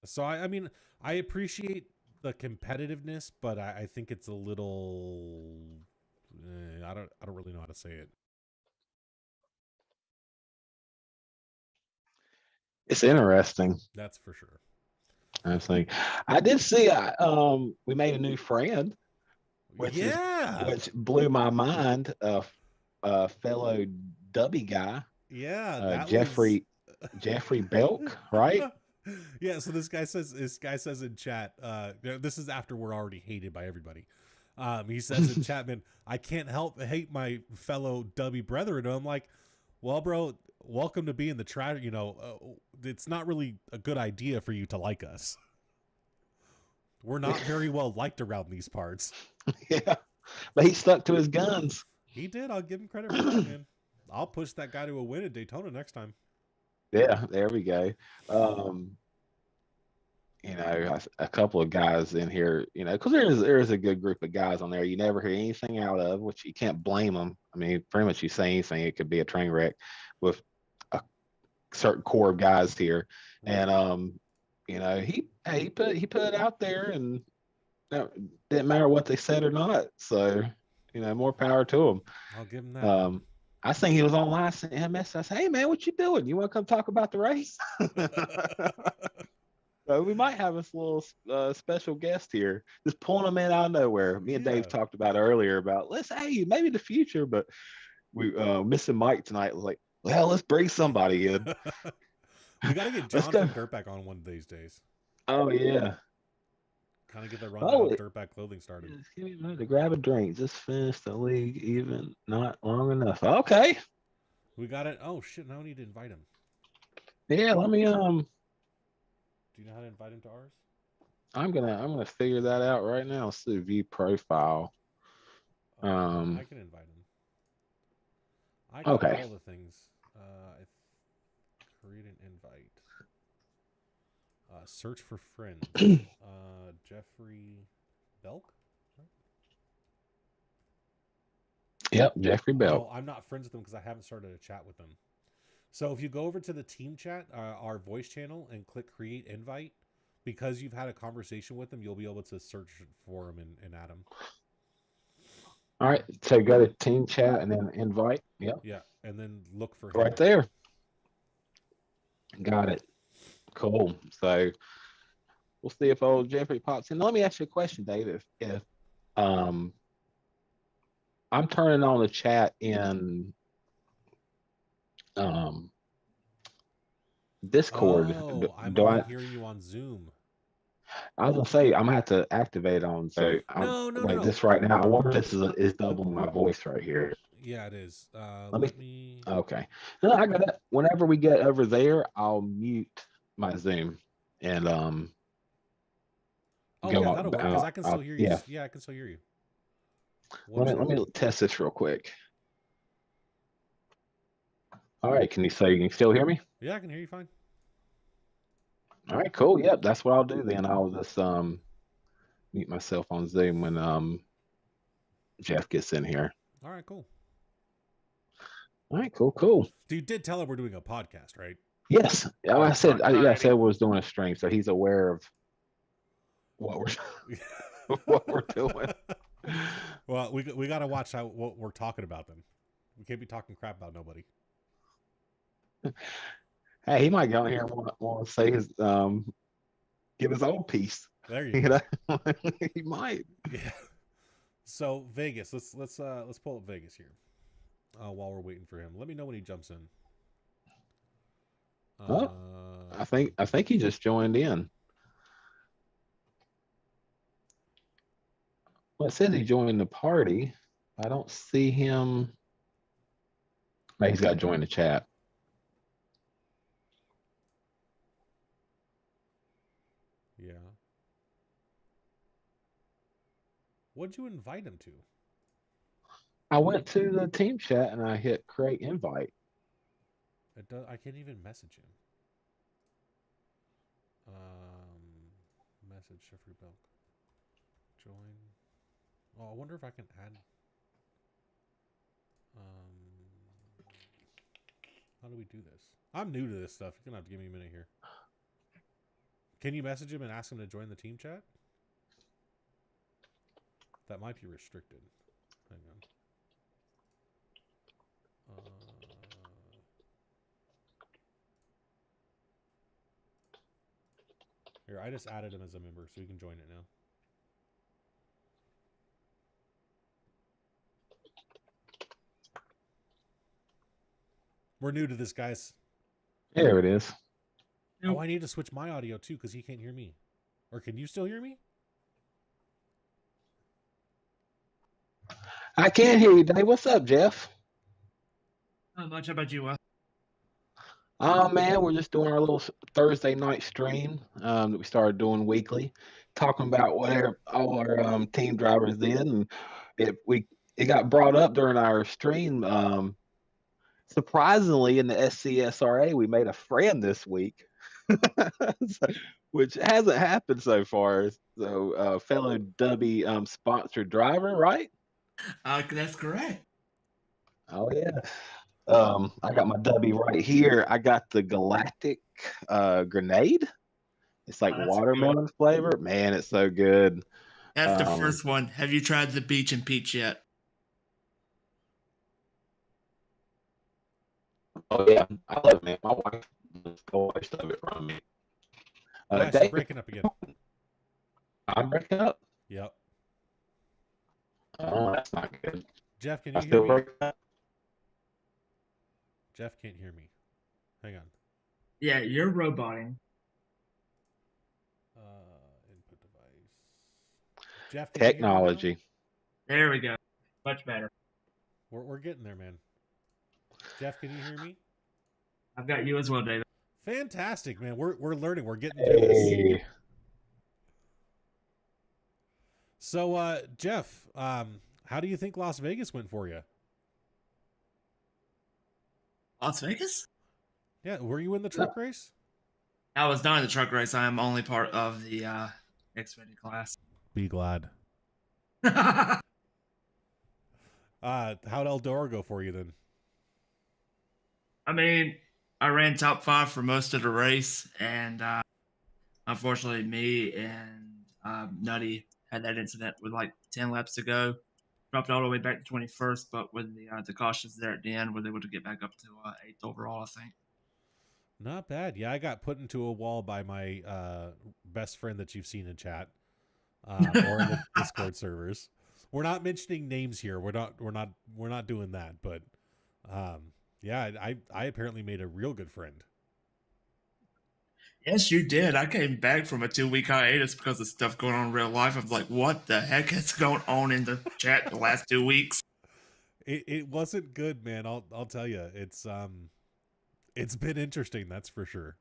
So I mean, I appreciate the competitiveness, but I think it's a little. I don't really know how to say it. It's interesting. That's for sure. I think I did see. We made a new friend, Yeah, which blew my mind. Fellow Dubby guy, yeah, that was. Jeffrey Belk, right? Yeah, so this guy says in chat, this is after we're already hated by everybody. He says in chat, man, I can't help hate my fellow Dubby brethren. And I'm like, well, bro, welcome to being the trash. It's not really a good idea for you to like us. We're not very well liked around these parts. Yeah, but he stuck to his guns. He did. I'll give him credit for that, man. I'll push that guy to a win at Daytona next time. Yeah, there we go. Um, a couple of guys in here, because there is a good group of guys on there you never hear anything out of, which you can't blame them. I mean, pretty much you say anything, it could be a train wreck with a certain core of guys here, Right. and he put it out there, and didn't matter what they said or not. So, more power to him. I'll give him that. Man. I think he was online. I sent him a message. I said, "Hey man, what you doing? You want to come talk about the race?" So we might have this little special guest here, just pulling them in out of nowhere. Me and Dave talked about earlier about hey, maybe the future, but we missing Mike tonight was like, well, let's bring somebody in. We got to get John from Dirtbag on one of these days. Oh yeah. Kind of get the rundown of Dirtbag clothing started. Give me a minute to grab a drink. Just finished the league, even not long enough. Okay. We got it. Oh shit! Now we need to invite him. Yeah, let me Do you know how to invite him to ours? I'm gonna figure that out right now. Let's see, view profile. I can invite him. I got all the things. Create an invite. Search for friends. Jeffrey Belk. Yep, Jeffrey Belk. Oh, I'm not friends with him because I haven't started a chat with him. So if you go over to the team chat, our voice channel, and click create invite, because you've had a conversation with him, you'll be able to search for him and add him. All right, so go to team chat and then invite. Yep. Yeah, and then look for him. Right there. Got it. Cool. So we'll see if old Jeffrey pops in. Let me ask you a question, Dave. If I'm turning on the chat in Discord. Oh, I'm only hearing you on Zoom. I was gonna say I'm gonna have to activate on. So no. This right now. I wonder if this is doubling my voice right here. Yeah, it is. Let me. Okay. No, I got it. Whenever we get over there, I'll mute my Zoom and Oh yeah, that'll work because I can still hear you. Yeah, I can still hear you. Let me test this real quick. All right, can you still hear me? Yeah, I can hear you fine. All right, cool. Yep, that's what I'll do then. I'll just mute myself on Zoom when Jeff gets in here. All right, cool. All right, cool. So you did tell him we're doing a podcast, right? Yes. I said we was doing a stream, so he's aware of what we're doing. Well, we got to watch what we're talking about then. We can't be talking crap about nobody. Hey, he might go in here and want to say his get his own piece. There you go. He might. Yeah. So Vegas, let's pull up Vegas here. While we're waiting for him, let me know when he jumps in. I think he just joined in. Well, it says he joined the party. I don't see him. Maybe he's got to join the chat. Yeah. What'd you invite him to? I went to the team chat and I hit create invite. I can't even message him. Message Jeffrey Belk. Join. Oh, I wonder if I can add. How do we do this? I'm new to this stuff. You're gonna have to give me a minute here. Can you message him and ask him to join the team chat? That might be restricted. Hang on. Here, I just added him as a member, so you can join it now. We're new to this, guys. There it is. Oh, I need to switch my audio too because he can't hear me. Or can you still hear me? I can't hear you, Dave. What's up, Jeff? Not much. How about you, Wes? Oh man, we're just doing our little Thursday night stream that we started doing weekly, talking about whatever all our team drivers did, and it got brought up during our stream. Surprisingly, in the SCSRA, we made a friend this week, which hasn't happened so far. So, fellow Dubby sponsored driver, right? That's correct. Oh yeah. I got my Dubby right here. I got the Galactic grenade. It's like watermelon flavor. Man, it's so good. That's the first one. Have you tried the Beach and Peach yet? Oh yeah, I love it, man. My wife stole most of it from me. Gosh, you're David, breaking up again. I'm breaking up. Yep. Oh, that's not good. Jeff, can I you hear still me? breaking up. Jeff can't hear me. Hang on. Yeah, you're roboting. Input device. Jeff, can you hear me now? Technology. There we go. Much better. We're getting there, man. Jeff, can you hear me? I've got you as well, David. Fantastic, man. We're learning. We're getting through this. Hey. So, Jeff, how do you think Las Vegas went for you? Las Vegas? Yeah, were you in the truck race? I was not in the truck race. I am only part of the Xfinity class. Be glad. How'd Eldora go for you then? I mean, I ran top 5 for most of the race, and unfortunately, me and Nutty had that incident with like 10 laps to go. Dropped all the way back to 21st, but with the cautions there at the end, was able to get back up to 8th overall, I think. Not bad. Yeah, I got put into a wall by my best friend that you've seen in chat or in the Discord servers. We're not mentioning names here. We're not doing that. But yeah, I apparently made a real good friend. Yes, you did. I came back from a 2-week hiatus because of stuff going on in real life. I was like, what the heck is going on in the chat the last 2 weeks? It wasn't good, man. I'll tell you. It's been interesting, that's for sure.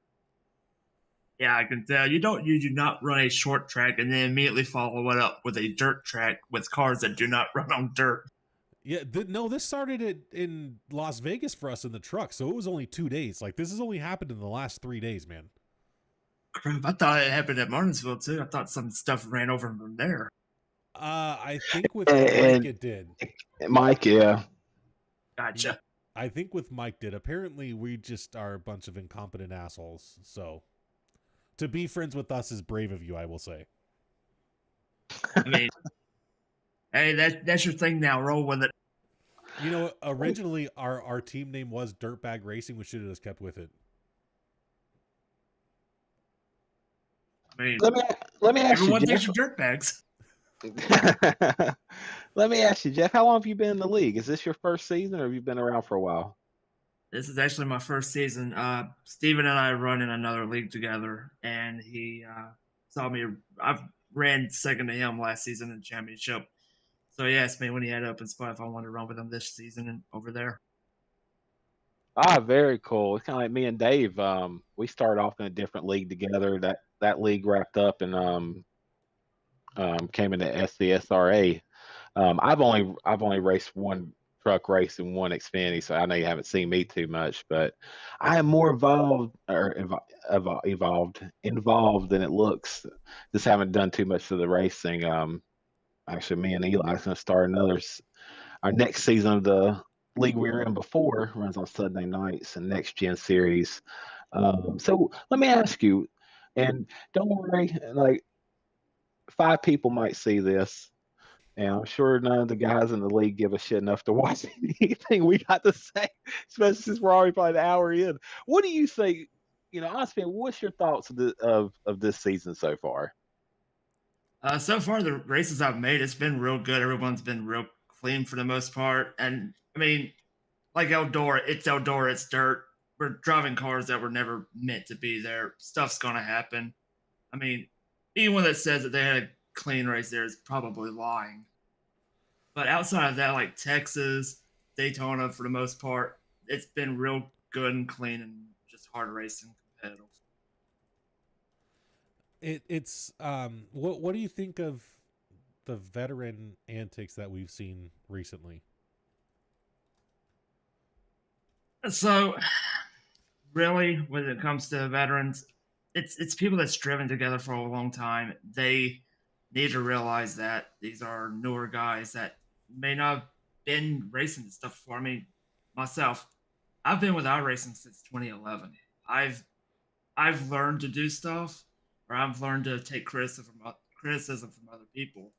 Yeah, I can tell. You do not run a short track and then immediately follow it up with a dirt track with cars that do not run on dirt. Yeah, no, this started in Las Vegas for us in the truck, so it was only 2 days. Like, this has only happened in the last 3 days, man. Crap, I thought it happened at Martinsville too. I thought some stuff ran over from there. I think with And Mike it did. Mike, yeah. Gotcha. I think with Mike did. Apparently, we just are a bunch of incompetent assholes. So, to be friends with us is brave of you, I will say. I mean, hey, that's your thing now. Roll with it. You know, originally our team name was Dirtbag Racing. We should have just kept with it. I mean, let me ask you, everyone thinks Jeff. you're dirtbags. Let me ask you, Jeff. How long have you been in the league? Is this your first season, or have you been around for a while? This is actually my first season. Steven and I run in another league together, and he saw me. I've ran second to him last season in the championship. So he asked me when he had open spot if I wanted to run with him this season and over there. Ah, very cool. It's kind of like me and Dave. We started off in a different league together. That league wrapped up and came into SCSRA. I've only raced one truck race and one Xfinity, so I know you haven't seen me too much, but I am more involved than it looks. Just haven't done too much of the racing. Actually, me and Eli's gonna start our next season of the league we were in before. Runs on Sunday nights and next gen series. So let me ask you, and don't worry, like 5 people might see this. And I'm sure none of the guys in the league give a shit enough to watch anything we got to say, especially since we're already probably an hour in. What do you think? Honestly, what's your thoughts of this season so far? So far, the races I've made, it's been real good. Everyone's been real clean for the most part. And I mean, like Eldora, it's dirt. We're driving cars that were never meant to be there. Stuff's going to happen. I mean, anyone that says that they had a clean race there is probably lying. But outside of that, like Texas, Daytona, for the most part, it's been real good and clean and just hard racing competitive. It's what do you think of the veteran antics that we've seen recently? So, really, when it comes to veterans, it's people that's driven together for a long time. They need to realize that these are newer guys that may not have been racing this stuff before. I mean, myself, I've been with iRacing since 2011. I've learned to do stuff, or I've learned to take criticism from other people.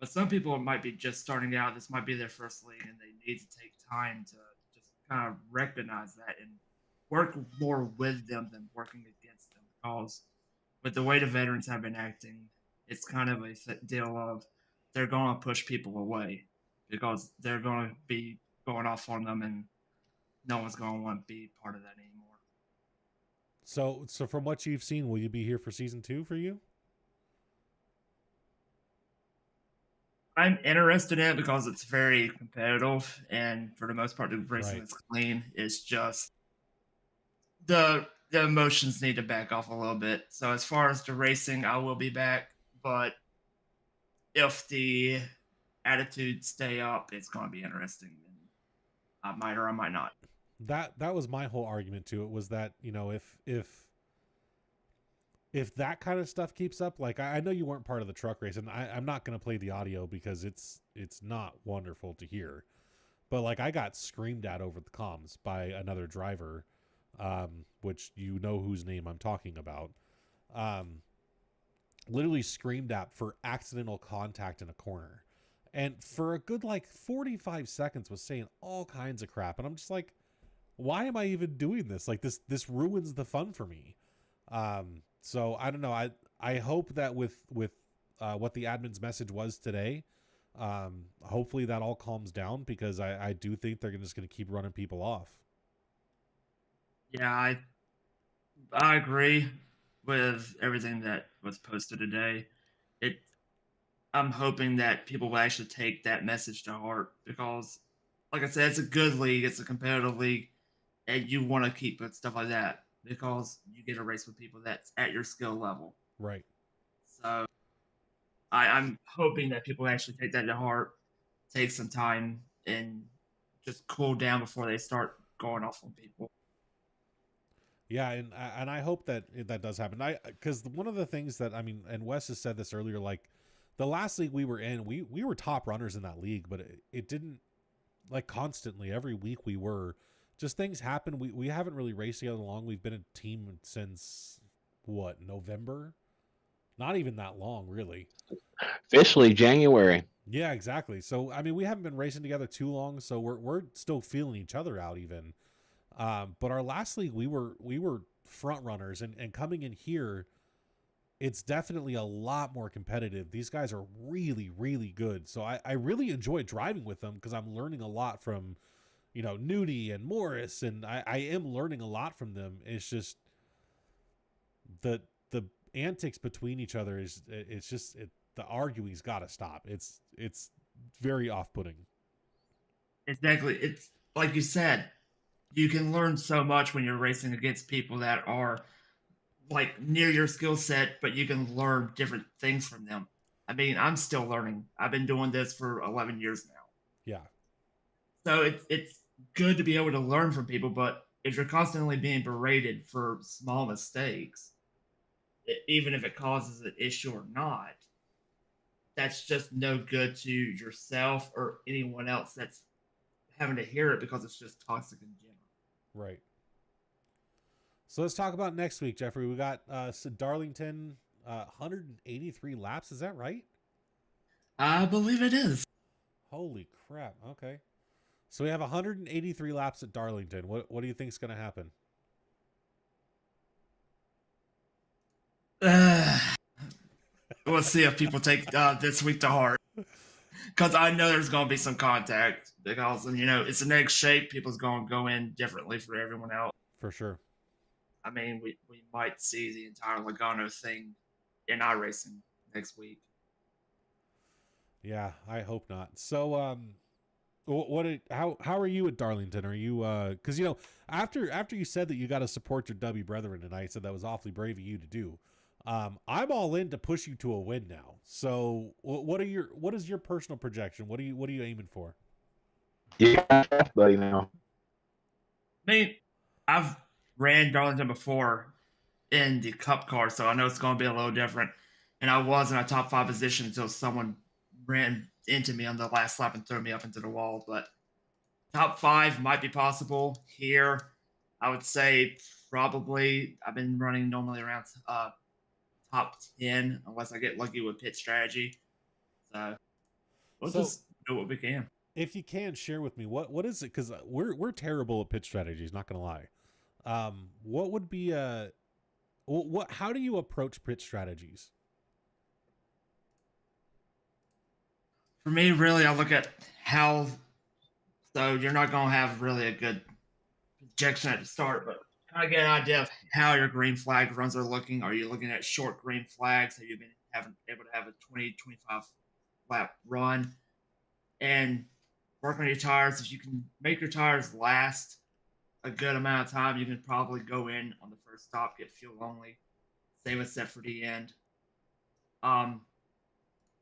But some people might be just starting out. This might be their first league, and they need to take time to just kind of recognize that and work more with them than working against them. Because with the way the veterans have been acting, it's kind of a deal of they're going to push people away because they're going to be going off on them, and no one's going to want to be part of that anymore. So from what you've seen, will you be here for season 2 for you? I'm interested in it because it's very competitive, and for the most part, the racing is clean. It's just the emotions need to back off a little bit. So as far as the racing, I will be back, but if the attitudes stay up, it's going to be interesting. I might or I might not. That was my whole argument to it, was that, you know, if that kind of stuff keeps up, like I know you weren't part of the truck race, and I'm not going to play the audio because it's not wonderful to hear, but like I got screamed at over the comms by another driver, which you know whose name I'm talking about, literally screamed at for accidental contact in a corner, and for a good like 45 seconds was saying all kinds of crap, and I'm just like, why am I even doing this? Like this ruins the fun for me. So I don't know. I hope that with what the admin's message was today, hopefully that all calms down, because I do think they're just going to keep running people off. Yeah, I agree with everything that was posted today. I'm hoping that people will actually take that message to heart because, like I said, it's a good league. It's a competitive league, and you want to keep it stuff like that because you get a race with people that's at your skill level. Right. So I'm hoping that people actually take that to heart, take some time, and just cool down before they start going off on people. Yeah, and I hope that that does happen. Because one of the things that, I mean, and Wes has said this earlier, like the last league we were in, we were top runners in that league, but it didn't, like, constantly every week we were, just things happen. We haven't really raced together long. We've been a team since what, November? Not even that long, really. Officially January. Yeah, exactly. So I mean, we haven't been racing together too long, so we're still feeling each other out even. But our last league, we were front runners, and coming in here, it's definitely a lot more competitive. These guys are really, really good. So I really enjoy driving with them because I'm learning a lot from, you know, Nudie and Morris, and I am learning a lot from them. It's just the antics between each other the arguing's got to stop. It's very off-putting. Exactly. It's like you said, you can learn so much when you're racing against people that are like near your skill set, but you can learn different things from them. I mean, I'm still learning. I've been doing this for 11 years now. Yeah. So it's good to be able to learn from people, but if you're constantly being berated for small mistakes, even if it causes an issue or not, that's just no good to yourself or anyone else that's having to hear it because it's just toxic in general. Right. So let's talk about next week, Jeffrey. We got Darlington, 183 laps. Is that right? I believe it is. Holy crap. Okay. So we have 183 laps at Darlington. What do you think is going to happen? We'll see if people take this week to heart. Because I know there's going to be some contact. Because, you know, it's an egg shape. People's going to go in differently for everyone else. For sure. I mean, we might see the entire Logano thing in iRacing next week. Yeah, I hope not. So, how are you at Darlington? Are you because, you know, after you said that you got to support your W brethren tonight, so that was awfully brave of you to do. I'm all in to push you to a win now. So what is your personal projection? What are you aiming for? Yeah, buddy. Now, I mean, I've ran Darlington before in the Cup car, so I know it's going to be a little different. And I was in a top 5 position until someone ran into me on the last lap and threw me up into the wall. But top 5 might be possible here. I would say probably I've been running normally around top 10 unless I get lucky with pit strategy. So we'll just do what we can. if you can share with me, what is it? Because we're terrible at pitch strategies. Not gonna lie. What would be how do you approach pitch strategies? For me, really, I look at how. So you're not going to have really a good projection at the start, but kind of get an idea of how your green flag runs are looking. Are you looking at short green flags? Have you been able to have a 20, 25 lap run? And work on your tires. If you can make your tires last a good amount of time, you can probably go in on the first stop, get fuel only, save a set for the end.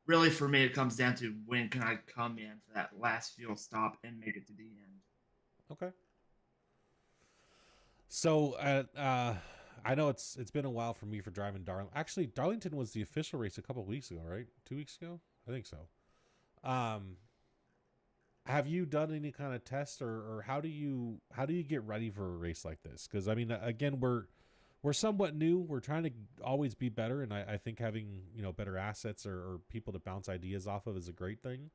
Really, for me, it comes down to when can I come in for that last fuel stop and make it to the end. Okay. So, I know it's been a while for me for driving Darlington. Actually, Darlington was the official race a couple of weeks ago, right? 2 weeks ago, I think so. Have you done any kind of test, or how do you get ready for a race like this? Because I mean, again, we're somewhat new. We're trying to always be better, and I think having better assets or people to bounce ideas off of is a great thing.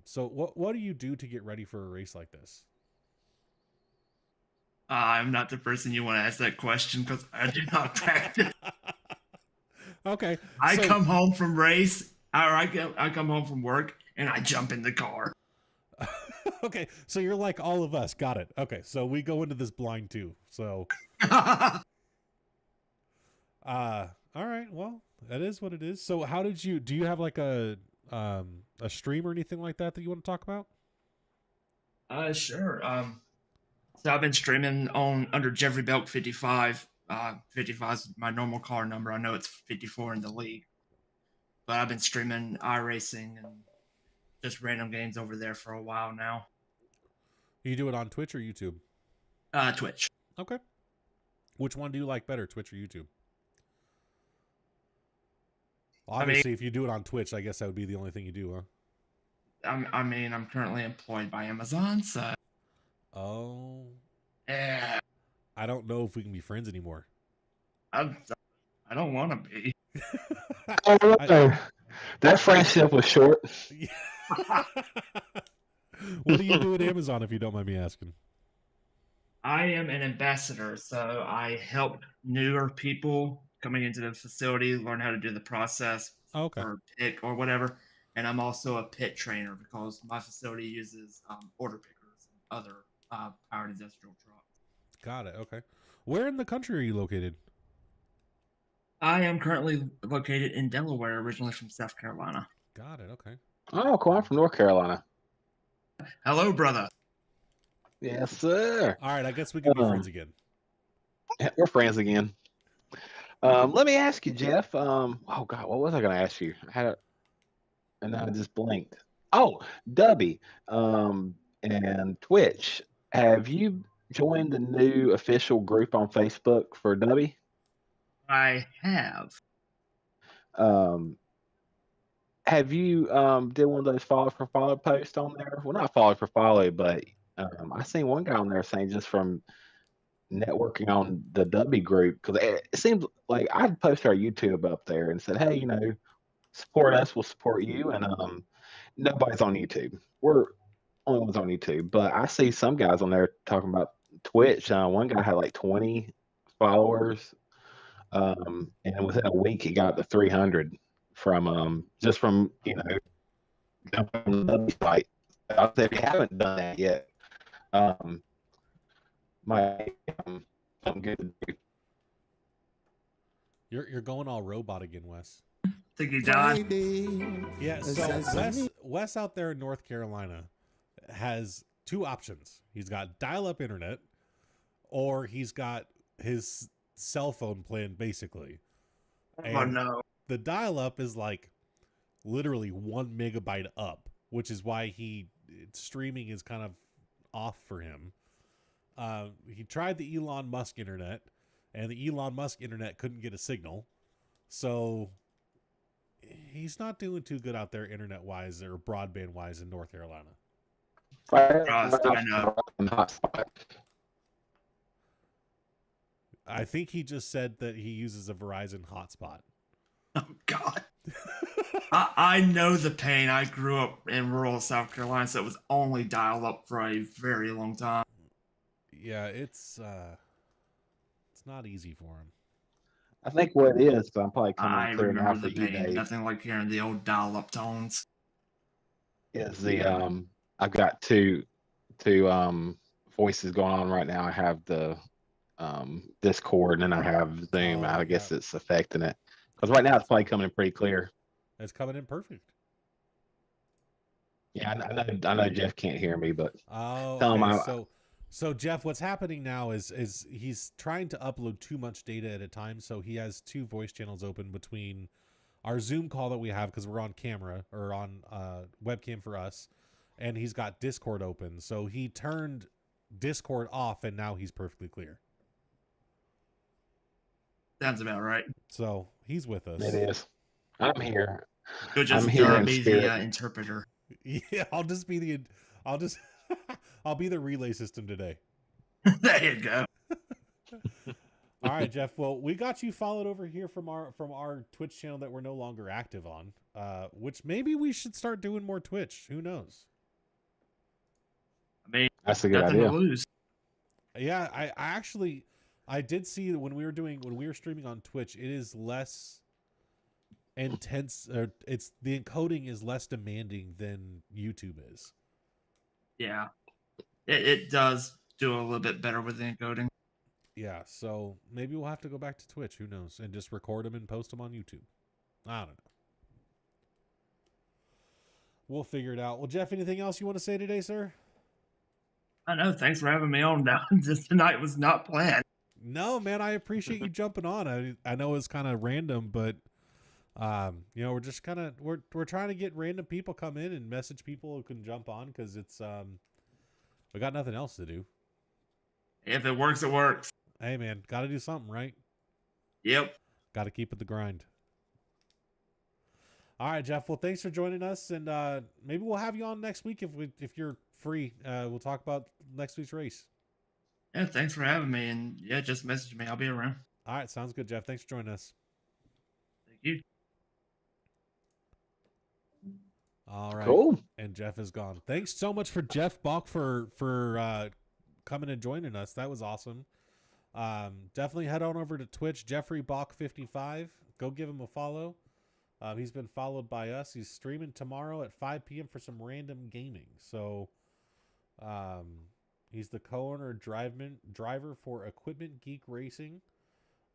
So what do you do to get ready for a race like this? I'm not the person you want to ask that question because I do not practice. Okay, I come home from race, or I come home from work, and I jump in the car. Okay, so you're like all of us. Got it. Okay, so we go into this blind too. So, all right. Well, that is what it is. So, how did you? Do you have like a stream or anything like that you want to talk about? Sure. So I've been streaming under Jeffrey Belk 55. 55 is my normal car number. I know it's 54 in the league, but I've been streaming iRacing and just random games over there for a while now. You do it on Twitch or YouTube? Twitch. Okay. Which one do you like better, Twitch or YouTube? Obviously, if you do it on Twitch, I guess that would be the only thing you do, huh? I'm currently employed by Amazon, so. Oh. Yeah. I don't know if we can be friends anymore. I don't want to be. That friendship was short. What do you do at Amazon, if you don't mind me asking? I am an ambassador, so I help newer people coming into the facility learn how to do the process for pick or whatever. And I'm also a pit trainer because my facility uses order pickers and other powered industrial trucks. Got it. Okay. Where in the country are you located? I am currently located in Delaware, originally from South Carolina. Got it. Okay. Oh, cool. I'm from North Carolina. Hello, brother. Yes, sir. All right. I guess we can be friends again. We're friends again. Let me ask you, Jeff. Oh God, what was I going to ask you? I had it, and I just blinked. Oh, Dubby, and Twitch. Have you joined the new official group on Facebook for Dubby? I have. Have you did one of those follow for follow posts on there? Well, not follow for follow, but I seen one guy on there saying just from networking on the Dubby group, because it seems like I'd post our YouTube up there and said, hey, support us, we'll support you, and nobody's on YouTube. We're only ones on YouTube, but I see some guys on there talking about Twitch. One guy had like 20 followers, and within a week he got to 300 from just from jumping on the Dubby site. I'll say if you haven't done that yet, something good to do. You're going all robot again, Wes. Think he died? Yeah, so Wes out there in North Carolina has two options. He's got dial-up internet, or he's got his cell phone plan, basically. Oh, no. The dial-up is like literally 1 megabyte up, which is why streaming is kind of off for him. He tried the Elon Musk internet, and the Elon Musk internet couldn't get a signal. So he's not doing too good out there internet-wise or broadband-wise in North Carolina. I think he just said that he uses a Verizon hotspot. Oh, God. I know the pain. I grew up in rural South Carolina, so it was only dial up for a very long time. Yeah, it's not easy for him. I think what it is, I'm probably coming I in clear now remember for the you, pain. Dave, Nothing like hearing the old dial up tones. is I've got two voices going on right now. I have the Discord and then I have Zoom. Oh I yeah, guess it's affecting it. Because right now it's probably coming in pretty clear. it's coming in perfect. Yeah, I know Jeff can't hear me, but Oh, tell him okay. I So Jeff, what's happening now is he's trying to upload too much data at a time, so he has two voice channels open between our Zoom call that we have because we're on camera or on webcam for us, and he's got Discord open. So he turned Discord off, and now he's perfectly clear. Sounds about right. So he's with us. it is. I'm here. You'll just I'm here in be spirit. the interpreter. Yeah, I'll just I'll be the relay system today. There you go. All right, Jeff. Well, we got you followed over here from our Twitch channel that we're no longer active on. Which maybe we should start doing more Twitch. Who knows? I mean, That's a good nothing idea. to lose. Yeah, I actually I did see that when we were streaming on Twitch, it is less intense, or it's the encoding is less demanding than YouTube is. Yeah, it does do a little bit better with the encoding. Yeah, so maybe we'll have to go back to Twitch. Who knows? And just record them and post them on YouTube. I don't know. We'll figure it out. Well, Jeff, anything else you want to say today, sir? I know. Thanks for having me on. Now, this tonight was not planned. No, man, I appreciate you jumping on. I know it's kind of random, but we're just kind of we're trying to get random people come in and message people who can jump on because it's we got nothing else to do. If it works, it works. Hey, man, got to do something, right? Yep. Got to keep it the grind. All right, Jeff. Well, thanks for joining us, and maybe we'll have you on next week if you're free. We'll talk about next week's race. Yeah, thanks for having me, and yeah, just message me. I'll be around. All right, sounds good, Jeff. Thanks for joining us. Thank you. All right, Cool. And Jeff is gone. Thanks so much for Jeff Bach for coming and joining us. That was awesome. Definitely head on over to Twitch, Jeffrey Bach 55. Go give him a follow. He's been followed by us. He's streaming tomorrow at 5 p.m. for some random gaming. So, he's the co-owner driver for Equipment Geek Racing.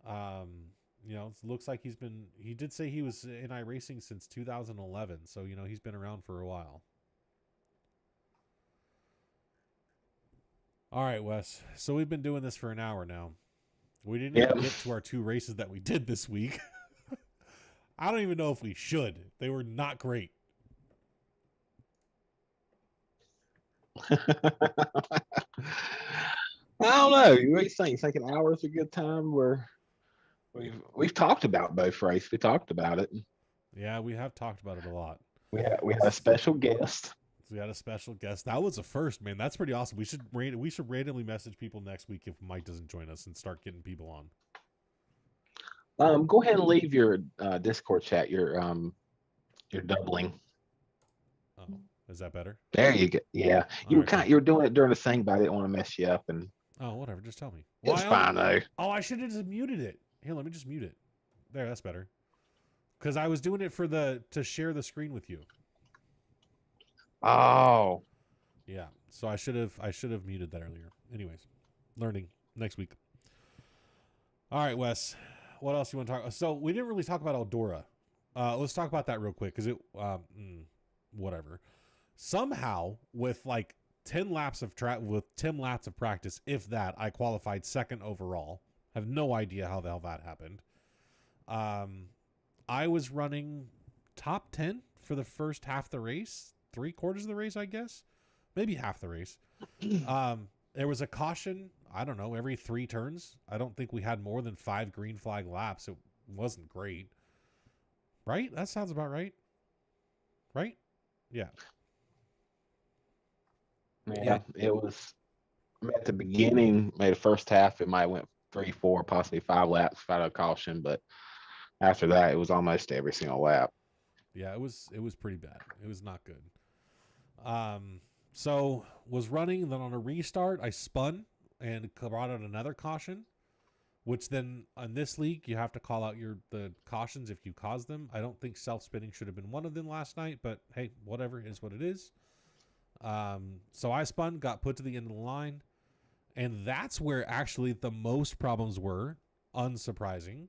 It looks like he did say he was in iRacing since 2011. So, he's been around for a while. All right, Wes. So we've been doing this for an hour now. We didn't even get to our two races that we did this week. I don't even know if we should. They were not great. I don't know. What do you think? You think an hour is a good time? We've talked about both races. We talked about it. Yeah, we have talked about it a lot. We had a special guest. So we had a special guest. That was a first, man. That's pretty awesome. We should randomly message people next week if Mike doesn't join us and start getting people on. Go ahead and leave your Discord chat. You're doubling. Oh, is that better? There you go. Yeah, you were doing it during the thing, but I didn't want to mess you up. And whatever. Just tell me. It's fine though. Oh, I should have just muted it. Here, let me just mute it. There, that's better. Because I was doing it to share the screen with you. Oh. Yeah. So I should have muted that earlier. Anyways, learning next week. All right, Wes. What else you want to talk? So we didn't really talk about Eldora. Let's talk about that real quick because whatever. Somehow with like 10 laps of practice, if that, I qualified second overall. I have no idea how the hell that happened. I was running top 10 for the first half of the race, 3/4 of the race, I guess, maybe half the race. There was a caution, I don't know, every 3 turns. I don't think we had more than 5 green flag laps. It wasn't great. Right? That sounds about right. Right? Yeah. Yeah, it was at the beginning, maybe the first half, it might have went 3, 4, possibly 5 laps without a caution, but after that, it was almost every single lap. Yeah, it was pretty bad. It was not good. So was running, and then on a restart, I spun and brought out another caution, which then on this league you have to call out the cautions if you cause them. I don't think self-spinning should have been one of them last night, but hey, whatever, is what it is. So I spun, got put to the end of the line, and that's where actually the most problems were, unsurprising.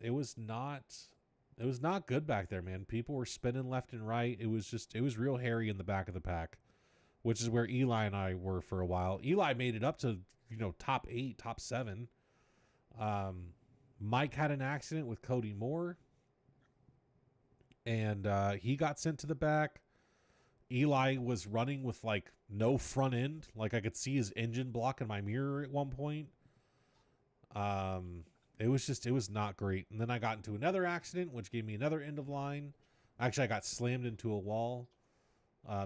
It was not good back there, man. People were spinning left and right. It was real hairy in the back of the pack, which is where Eli and I were for a while. Eli made it up to, top 8, top 7. Mike had an accident with Cody Moore, and he got sent to the back. Eli was running with like no front end. Like I could see his engine block in my mirror at one point. It was not great. And then I got into another accident, which gave me another end of line. Actually, I got slammed into a wall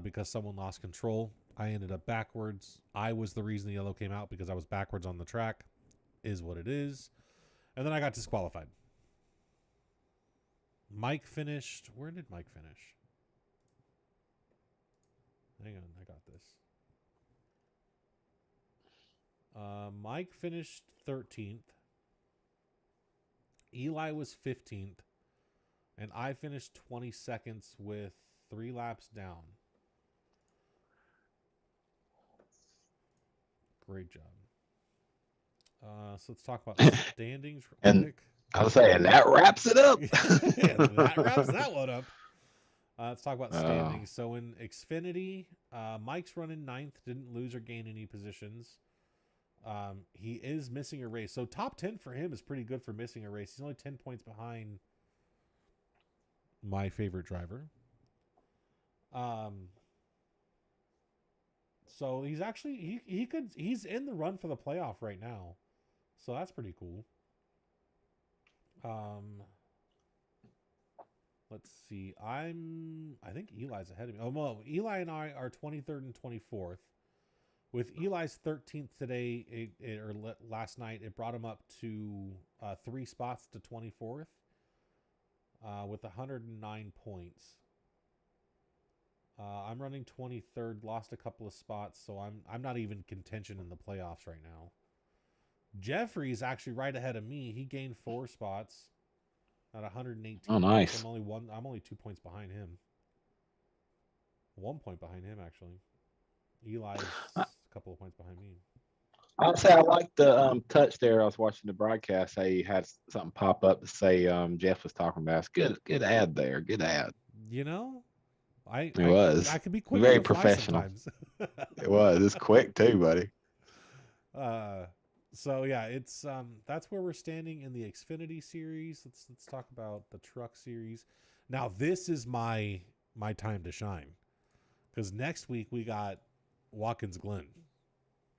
because someone lost control. I ended up backwards. I was the reason the yellow came out because I was backwards on the track. Is what it is. And then I got disqualified. Mike finished. Where did Mike finish? Hang on, I got this. Mike finished 13th. Eli was 15th. And I finished 22nd with 3 laps down. Great job. So let's talk about standings real quick. I was saying, that wraps it up. Yeah, that wraps that one up. Let's talk about standings. So in Xfinity, Mike's running 9th, didn't lose or gain any positions. He is missing a race. So top 10 for him is pretty good for missing a race. He's only 10 points behind my favorite driver. So he's actually he's in the run for the playoff right now. So that's pretty cool. Let's see. I think Eli's ahead of me. Oh, well, Eli and I are 23rd and 24th. With Eli's 13th today, last night, it brought him up to 3 spots to 24th with 109 points. I'm running 23rd, lost a couple of spots, so I'm not even contention in the playoffs right now. Jeffrey's actually right ahead of me. He gained 4 spots at 118. Oh, nice. I'm only 2 points behind him. 1 point behind him, actually. Eli's a couple of points behind me. I'll say I like the touch there. I was watching the broadcast. He had something pop up to say Jeff was talking about. It's good ad there. Good ad. I could be quick. Very professional. It was. It's quick too, buddy. So yeah, it's that's where we're standing in the Xfinity series. Let's talk about the truck series. Now this is my time to shine, because next week we got Watkins Glen,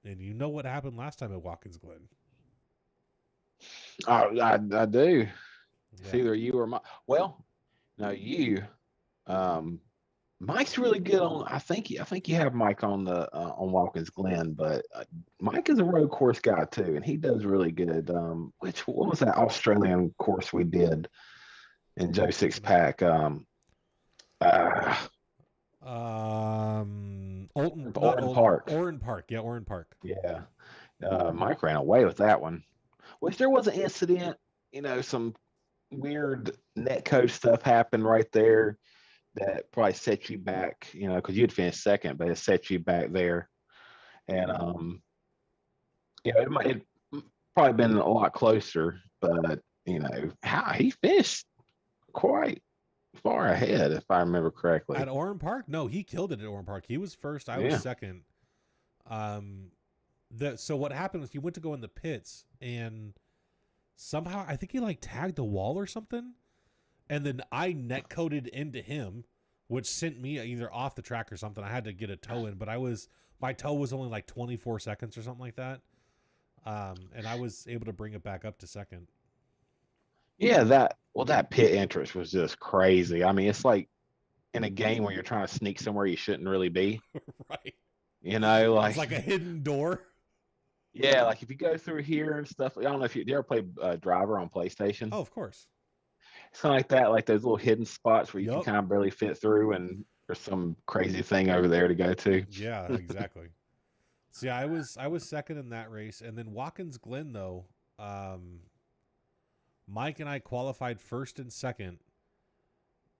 and you know what happened last time at Watkins Glen. I do. Yeah. It's either you or Mike. Well, no, you. Mike's really good on. I think you have Mike on the on Watkins Glen, but Mike is a road course guy too, and he does really good. What was that Australian course we did in Joe Six Pack? Oran Park. Oran Park. Yeah, Oran Park. Yeah. Mike ran away with that one. Which there was an incident, some weird netcode stuff happened right there that probably set you back, because you'd finished second, but it set you back there. And it probably been a lot closer, but how he finished quite far ahead, if I remember correctly. At Oran Park? No, he killed it at Oran Park. He was first, I was second. So what happened was he went to go in the pits, and somehow I think he tagged the wall or something, and then I net coded into him, which sent me either off the track or something. I had to get a toe in, but my toe was only 24 seconds or something like that, and I was able to bring it back up to second. Yeah, that pit entrance was just crazy. I mean, it's like in a game where you're trying to sneak somewhere you shouldn't really be. Right. It's like a hidden door. Yeah, like if you go through here and stuff. I don't know if you ever play Driver on PlayStation. Oh, of course. something like that, like those little hidden spots where you can Yup. kind of barely fit through, and there's some crazy thing over there to go to. Yeah, exactly. So yeah, I was second in that race, and then Watkins Glen though, Mike and I qualified first and second,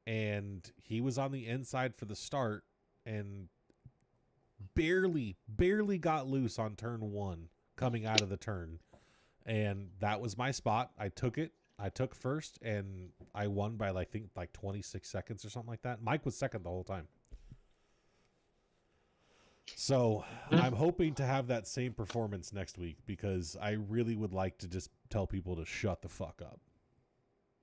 and he was on the inside for the start, and barely got loose on turn one coming out of the turn, and that was my spot. I took it. I took first, and I won by I think like 26 seconds or something like that. Mike was second the whole time. So I'm hoping to have that same performance next week, because I really would like to just tell people to shut the fuck up.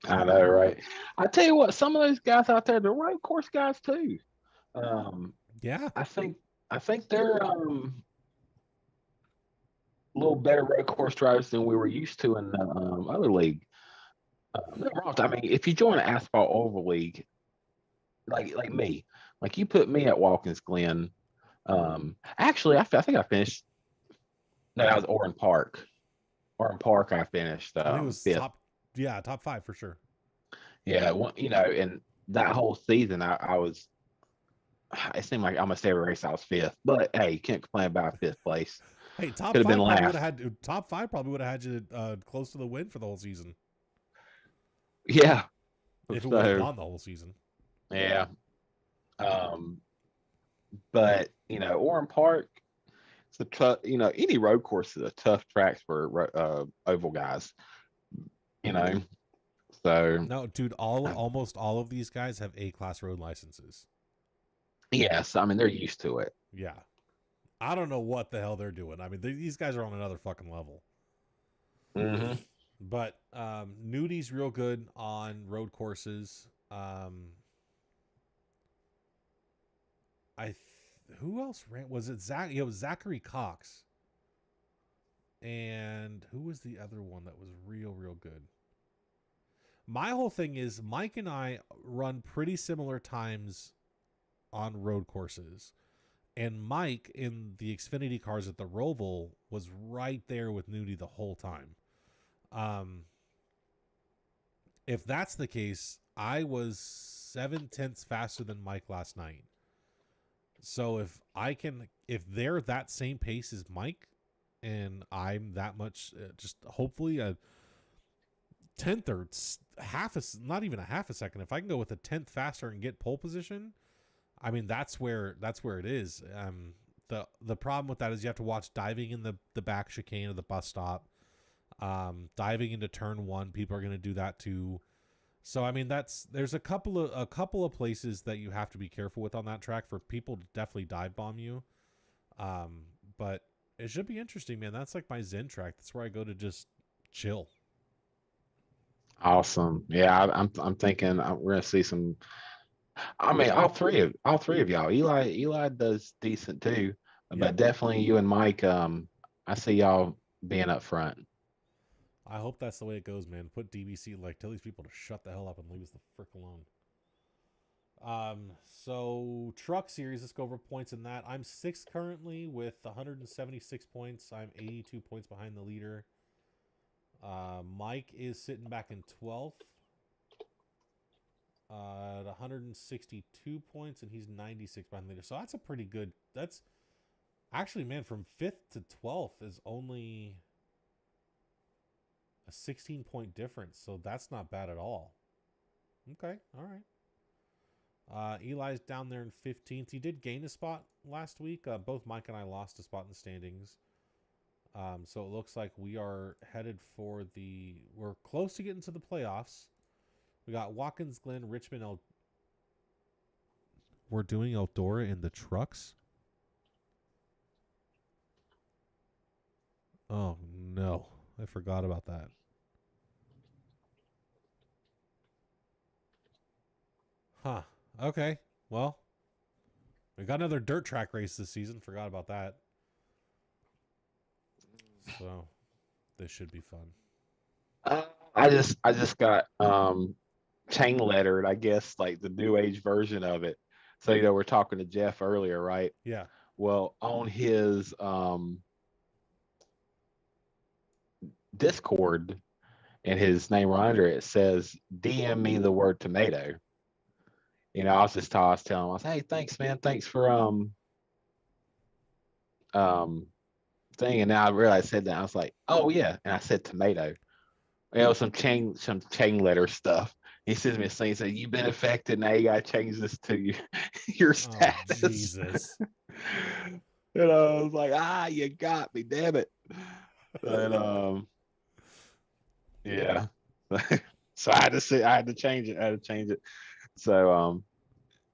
I know, right? I tell you what, some of those guys out there, they're road course guys too. Yeah. I think they're a little better road course drivers than we were used to in the other league. I mean, if you join an asphalt oval league, like me, like you put me at Watkins Glen. Actually, I think I finished. No, that was Oran Park. Oran Park, I finished I think it was fifth. top 5 for sure. Yeah, well, and that whole season, I was. It seemed like almost every race I was fifth, but hey, you can't complain about fifth place. Hey, Could have been last. top 5 probably would have had you close to the win for the whole season. Yeah. If it would have gone the whole season. Yeah. But Oran Park, it's a tough. Any road course is a tough tracks for oval guys. So No, dude, almost all of these guys have A-class road licenses. yes, I mean they're used to it. Yeah. I don't know what the hell they're doing. I mean, these guys are on another fucking level. Mm-hmm. But Nudi's real good on road courses. Who else ran? Was it Zach? It was Zachary Cox. And who was the other one that was real good? My whole thing is Mike and I run pretty similar times on road courses. And Mike in the Xfinity cars at the Roval was right there with Nudie the whole time. If that's the case, I was 7/10 faster than Mike last night. So if they're that same pace as Mike, and I'm that much, just hopefully a 10th or not even a half a second. If I can go with a 10th faster and get pole position, I mean that's where it is. The problem with that is you have to watch diving in the back chicane of the bus stop, diving into turn 1. People are going to do that too. So I mean there's a couple of places that you have to be careful with on that track for people to definitely dive bomb you. But it should be interesting, man. That's like my Zen track. That's where I go to just chill. Awesome. Yeah, I'm thinking we're gonna see some. I mean, all three of y'all. Eli does decent too, but definitely you and Mike. I see y'all being up front. I hope that's the way it goes, man. Put DBC, tell these people to shut the hell up and leave us the frick alone. So truck series, let's go over points in that. I'm 6th currently with 176 points. I'm 82 points behind the leader. Mike is sitting back in 12th at 162 points, and he's 96 behind the leader. So that's a pretty good. That's actually, man, from 5th to 12th is only a 16-point difference. So that's not bad at all. Okay, all right. Eli's down there in 15th. He did gain a spot last week. Both Mike and I lost a spot in the standings. So it looks like we are headed for we're close to getting to the playoffs. We got Watkins Glen, Richmond, we're doing Eldora in the trucks? Oh, no. I forgot about that. Huh. Okay. Well, we got another dirt track race this season. Forgot about that. So this should be fun. I just got chain lettered, I guess, like the new age version of it. So we're talking to Jeff earlier, right? Yeah. Well, on his Discord, and his name right under it says DM me the word tomato. I was just telling him, I was, hey, thanks, man, thanks for um thing, and now I realized I said that. I was like, oh yeah, and I said tomato. Some chain letter stuff. He sends me a thing, said, you've been affected, now you gotta change this to your Oh, status. Jesus. And I was like, you got me, damn it. And yeah. So I had to change it. So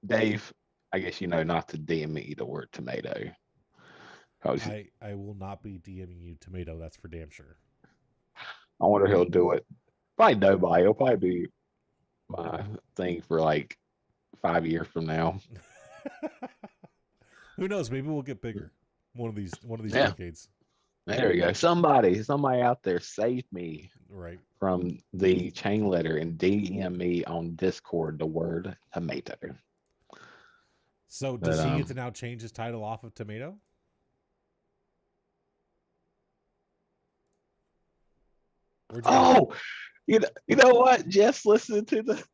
Dave, I guess not to DM me the word tomato. I will not be DMing you tomato, that's for damn sure. I wonder if he'll do it. Probably nobody. It'll probably be my thing for like 5 years from now. Who knows? Maybe we'll get bigger one of these Yeah. decades. There we go. Somebody out there save me Right. from the chain letter and DM me on Discord the word tomato. So does he get to now change his title off of tomato? Oh, you know what? Jeff's listening to the.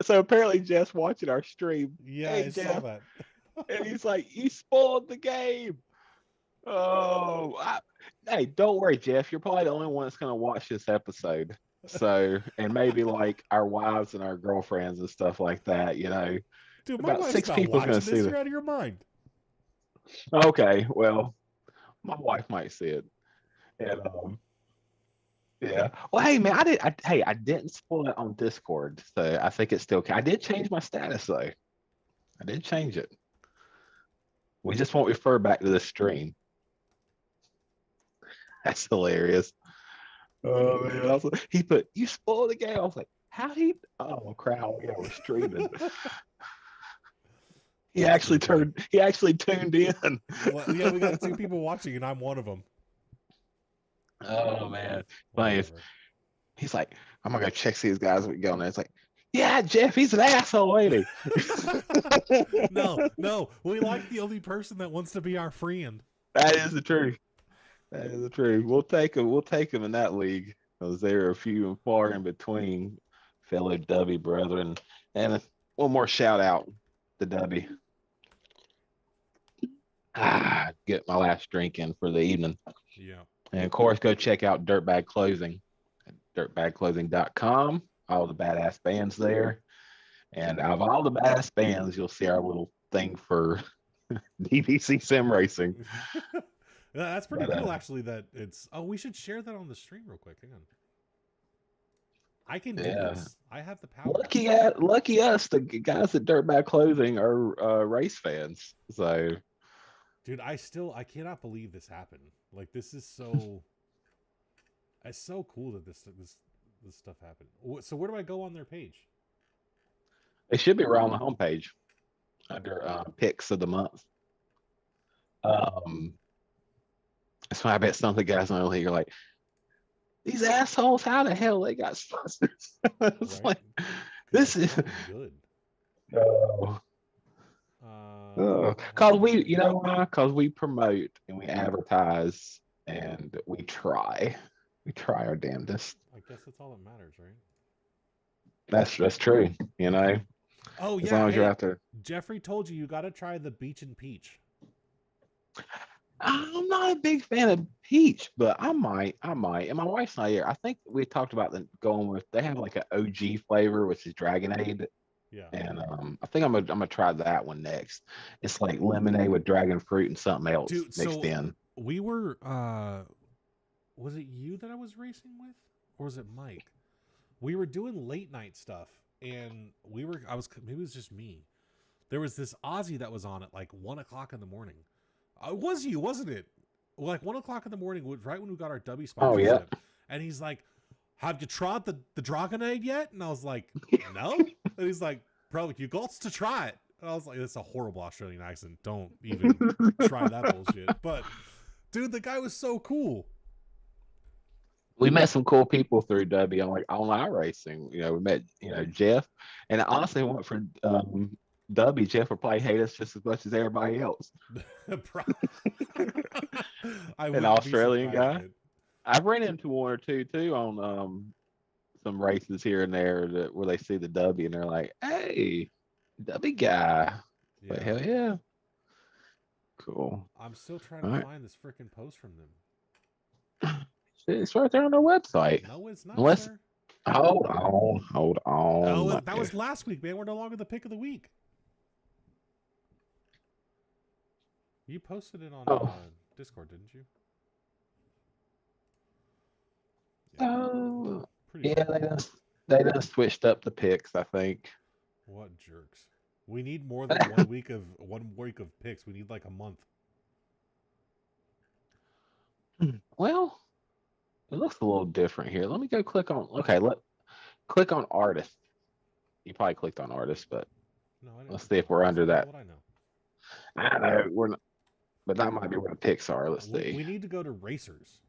So apparently Jeff's watching our stream. Yeah, hey, I Jeff. saw that. And he's like, you spoiled the game. Hey, don't worry, Jeff. You're probably the only one that's going to watch this episode. So, and maybe like our wives and our girlfriends and stuff like that, Dude, my about wife's 6 not people watching going to this. see You're out of your mind. Okay, well, my wife might see it. And yeah. Well, hey man, I didn't spoil it on Discord, so I think it's still. I did change my status though. I did change it. We just won't refer back to the stream. That's hilarious. Oh man, he put you spoiled the game. I was like, how he? Oh crap! Yeah, we're streaming. He actually tuned in. Well, yeah, we got 2 people watching, and I'm one of them. Oh man, he's like, I'm gonna go check see these guys. We go on there. It's like, yeah, Jeff, he's an asshole, ain't he? No, we like the only person that wants to be our friend. That is the truth. We'll take him in that league, because there are a few and far in between, fellow W brethren. And one more shout out to W. Get my last drink in for the evening. Yeah. And of course, go check out Dirtbag Clothing at dirtbagclothing.com. All the badass bands there. And out of all the badass bands, you'll see our little thing for DVC sim racing. That's pretty cool, actually. That it's. Oh, we should share that on the stream real quick. Hang on. I can do this. I have the power. Lucky us. The guys at Dirtbag Clothing are race fans. So, dude, I cannot believe this happened. Like, this is so. It's so cool that this stuff happened. So where do I go on their page? It should be right on the homepage under picks of the month. That's why I bet some of the guys on the league are like, these assholes, how the hell they got sponsors? It's right? like, this is good. Because we promote and we advertise and we try our damnedest. I guess that's all that matters, right? That's true, Oh yeah, as long as you're out there. Jeffrey told you got to try the Beach and Peach. I'm not a big fan of peach, but I might. And my wife's not here. I think we talked about going with. They have like an OG flavor, which is Dragonade. Yeah. And I think I'm gonna try that one next. It's like lemonade with dragon fruit and something else mixed in. We were. Was it you that I was racing with, or was it Mike? We were doing late night stuff, and maybe it was just me. There was this Aussie that was on at like 1:00 in the morning. It was you, wasn't it? Like 1:00 in the morning, right when we got our W sponsorship. Oh, yeah. And he's like, have you tried the Dragonade yet? And I was like, no. And he's like, bro, you got to try it. And I was like, it's a horrible Australian accent. Don't even try that bullshit. But, dude, the guy was so cool. We met some cool people through W on like online racing. We met, Jeff. And I honestly went for W, Jeff will probably hate us just as much as everybody else. I An wouldn't be Australian surprised, guy. man. I've ran into one or two too on some races here and there where they see the W and they're like, "Hey, W guy." But Yeah. hell yeah, cool. I'm still trying All to right, find this freaking post from them. it's right there on their website. No, it's not, Unless, sir. hold on. Oh, that was last week, man. We're no longer the pick of the week. You posted it on Oh, Discord, didn't you? Yeah, oh, pretty yeah, sure. they done switched up the picks, I think. What jerks. We need more than 1 week of picks. We need like a month. Well, it looks a little different here. Let me go click on. Okay, click on artist. You probably clicked on artist, but No, I didn't. let's see if we're under How that. would I know? I know we're not, but that might be where the picks are. Let's see. We need to go to racers.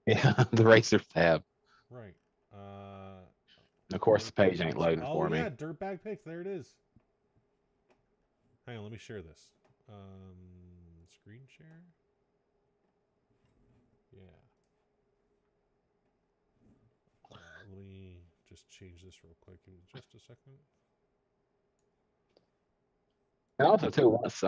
Yeah, the racers tab. Right. Of course, the page ain't loading Oh for me. yeah, dirtbag picks. There it is. Hang on, let me share this. Screen share. Yeah. Let me just change this real quick. Give me just a second. And also, too, once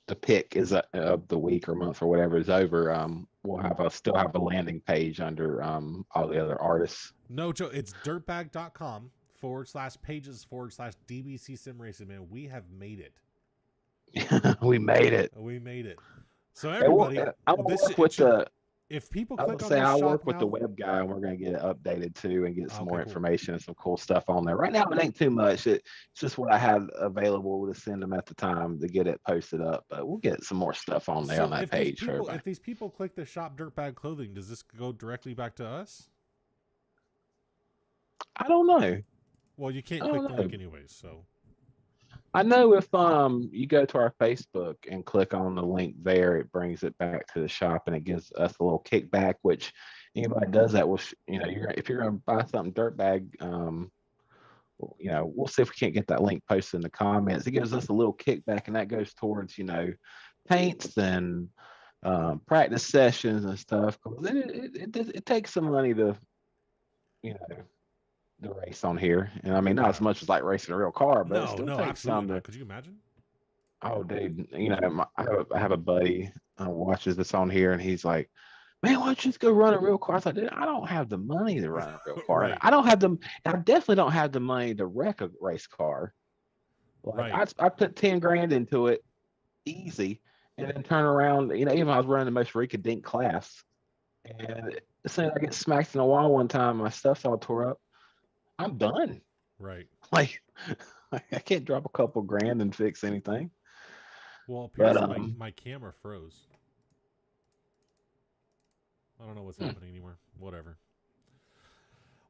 the pick is of the week or month or whatever is over, we'll still have a landing page under all the other artists. No, Joe, it's dirtbag.com/pages/DBC Sim Racing, man. We have made it. We made it. We made it. So everybody, if people click on this I'll shop work with now, the web guy and we're going to get it updated too and get some more cool. information and some cool stuff on there. Right now, it ain't too much. It's just what I had available to send them at the time to get it posted up. But we'll get some more stuff on there on that page. If these people click the shop Dirtbag Clothing, does this go directly back to us? I don't know. Well, you can't click the link anyways, so. I know if you go to our Facebook and click on the link there, it brings it back to the shop and it gives us a little kickback. Which anybody does that will, if you're going to buy something Dirtbag, we'll see if we can't get that link posted in the comments. It gives us a little kickback, and that goes towards paints and practice sessions and stuff. Because it takes some money to the race on here, and I mean not as much as like racing a real car, but it still takes some. Could you imagine? Oh, dude, I have a buddy watches this on here, and he's like, "Man, why don't you just go run a real car?" I was like, "Dude, I don't have the money to run a real car. Right. I definitely don't have the money to wreck a race car. Like, right. I put 10 grand into it, easy, and then turn around. Even I was running the most rink-a-dink class, and as soon as I get smacked in the wall one time, my stuff's all tore up. I'm done. Right. Like, I can't drop a couple grand and fix anything." Well, apparently my camera froze. I don't know what's happening anymore. Whatever.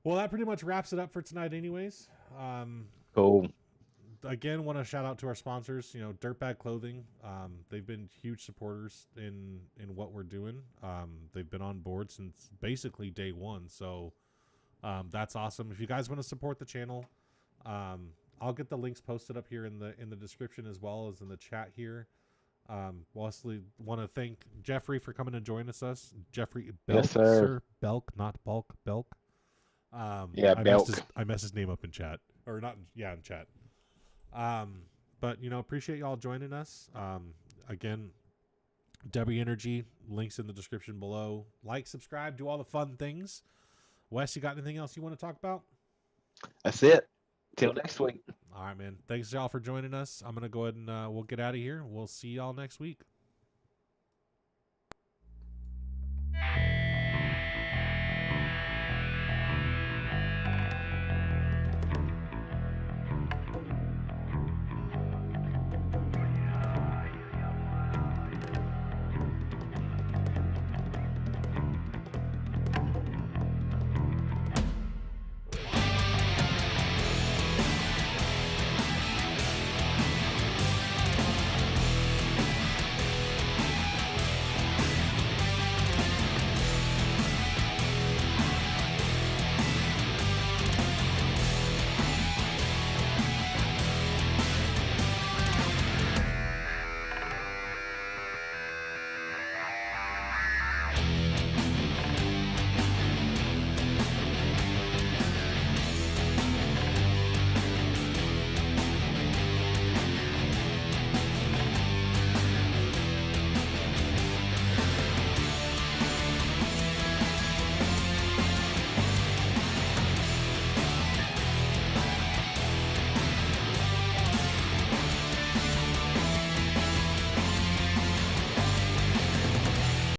Well, that pretty much wraps it up for tonight anyways. Cool. Again, want to shout out to our sponsors, Dirtbag Clothing. They've been huge supporters in what we're doing. They've been on board since basically day one. So that's awesome. If you guys want to support the channel, I'll get the links posted up here in the description as well as in the chat here. Lastly, want to thank Jeffrey for coming and joining us. Jeffrey Belk, yes, sir. Belk, not Bulk, Belk. Belk. I messed his name up in chat, or not? Yeah, in chat. But appreciate y'all joining us. Again, W Energy, links in the description below. Like, subscribe, do all the fun things. Wes, you got anything else you want to talk about? That's it. Till next week. All right, man. Thanks y'all for joining us. I'm gonna go ahead and we'll get out of here. We'll see y'all next week.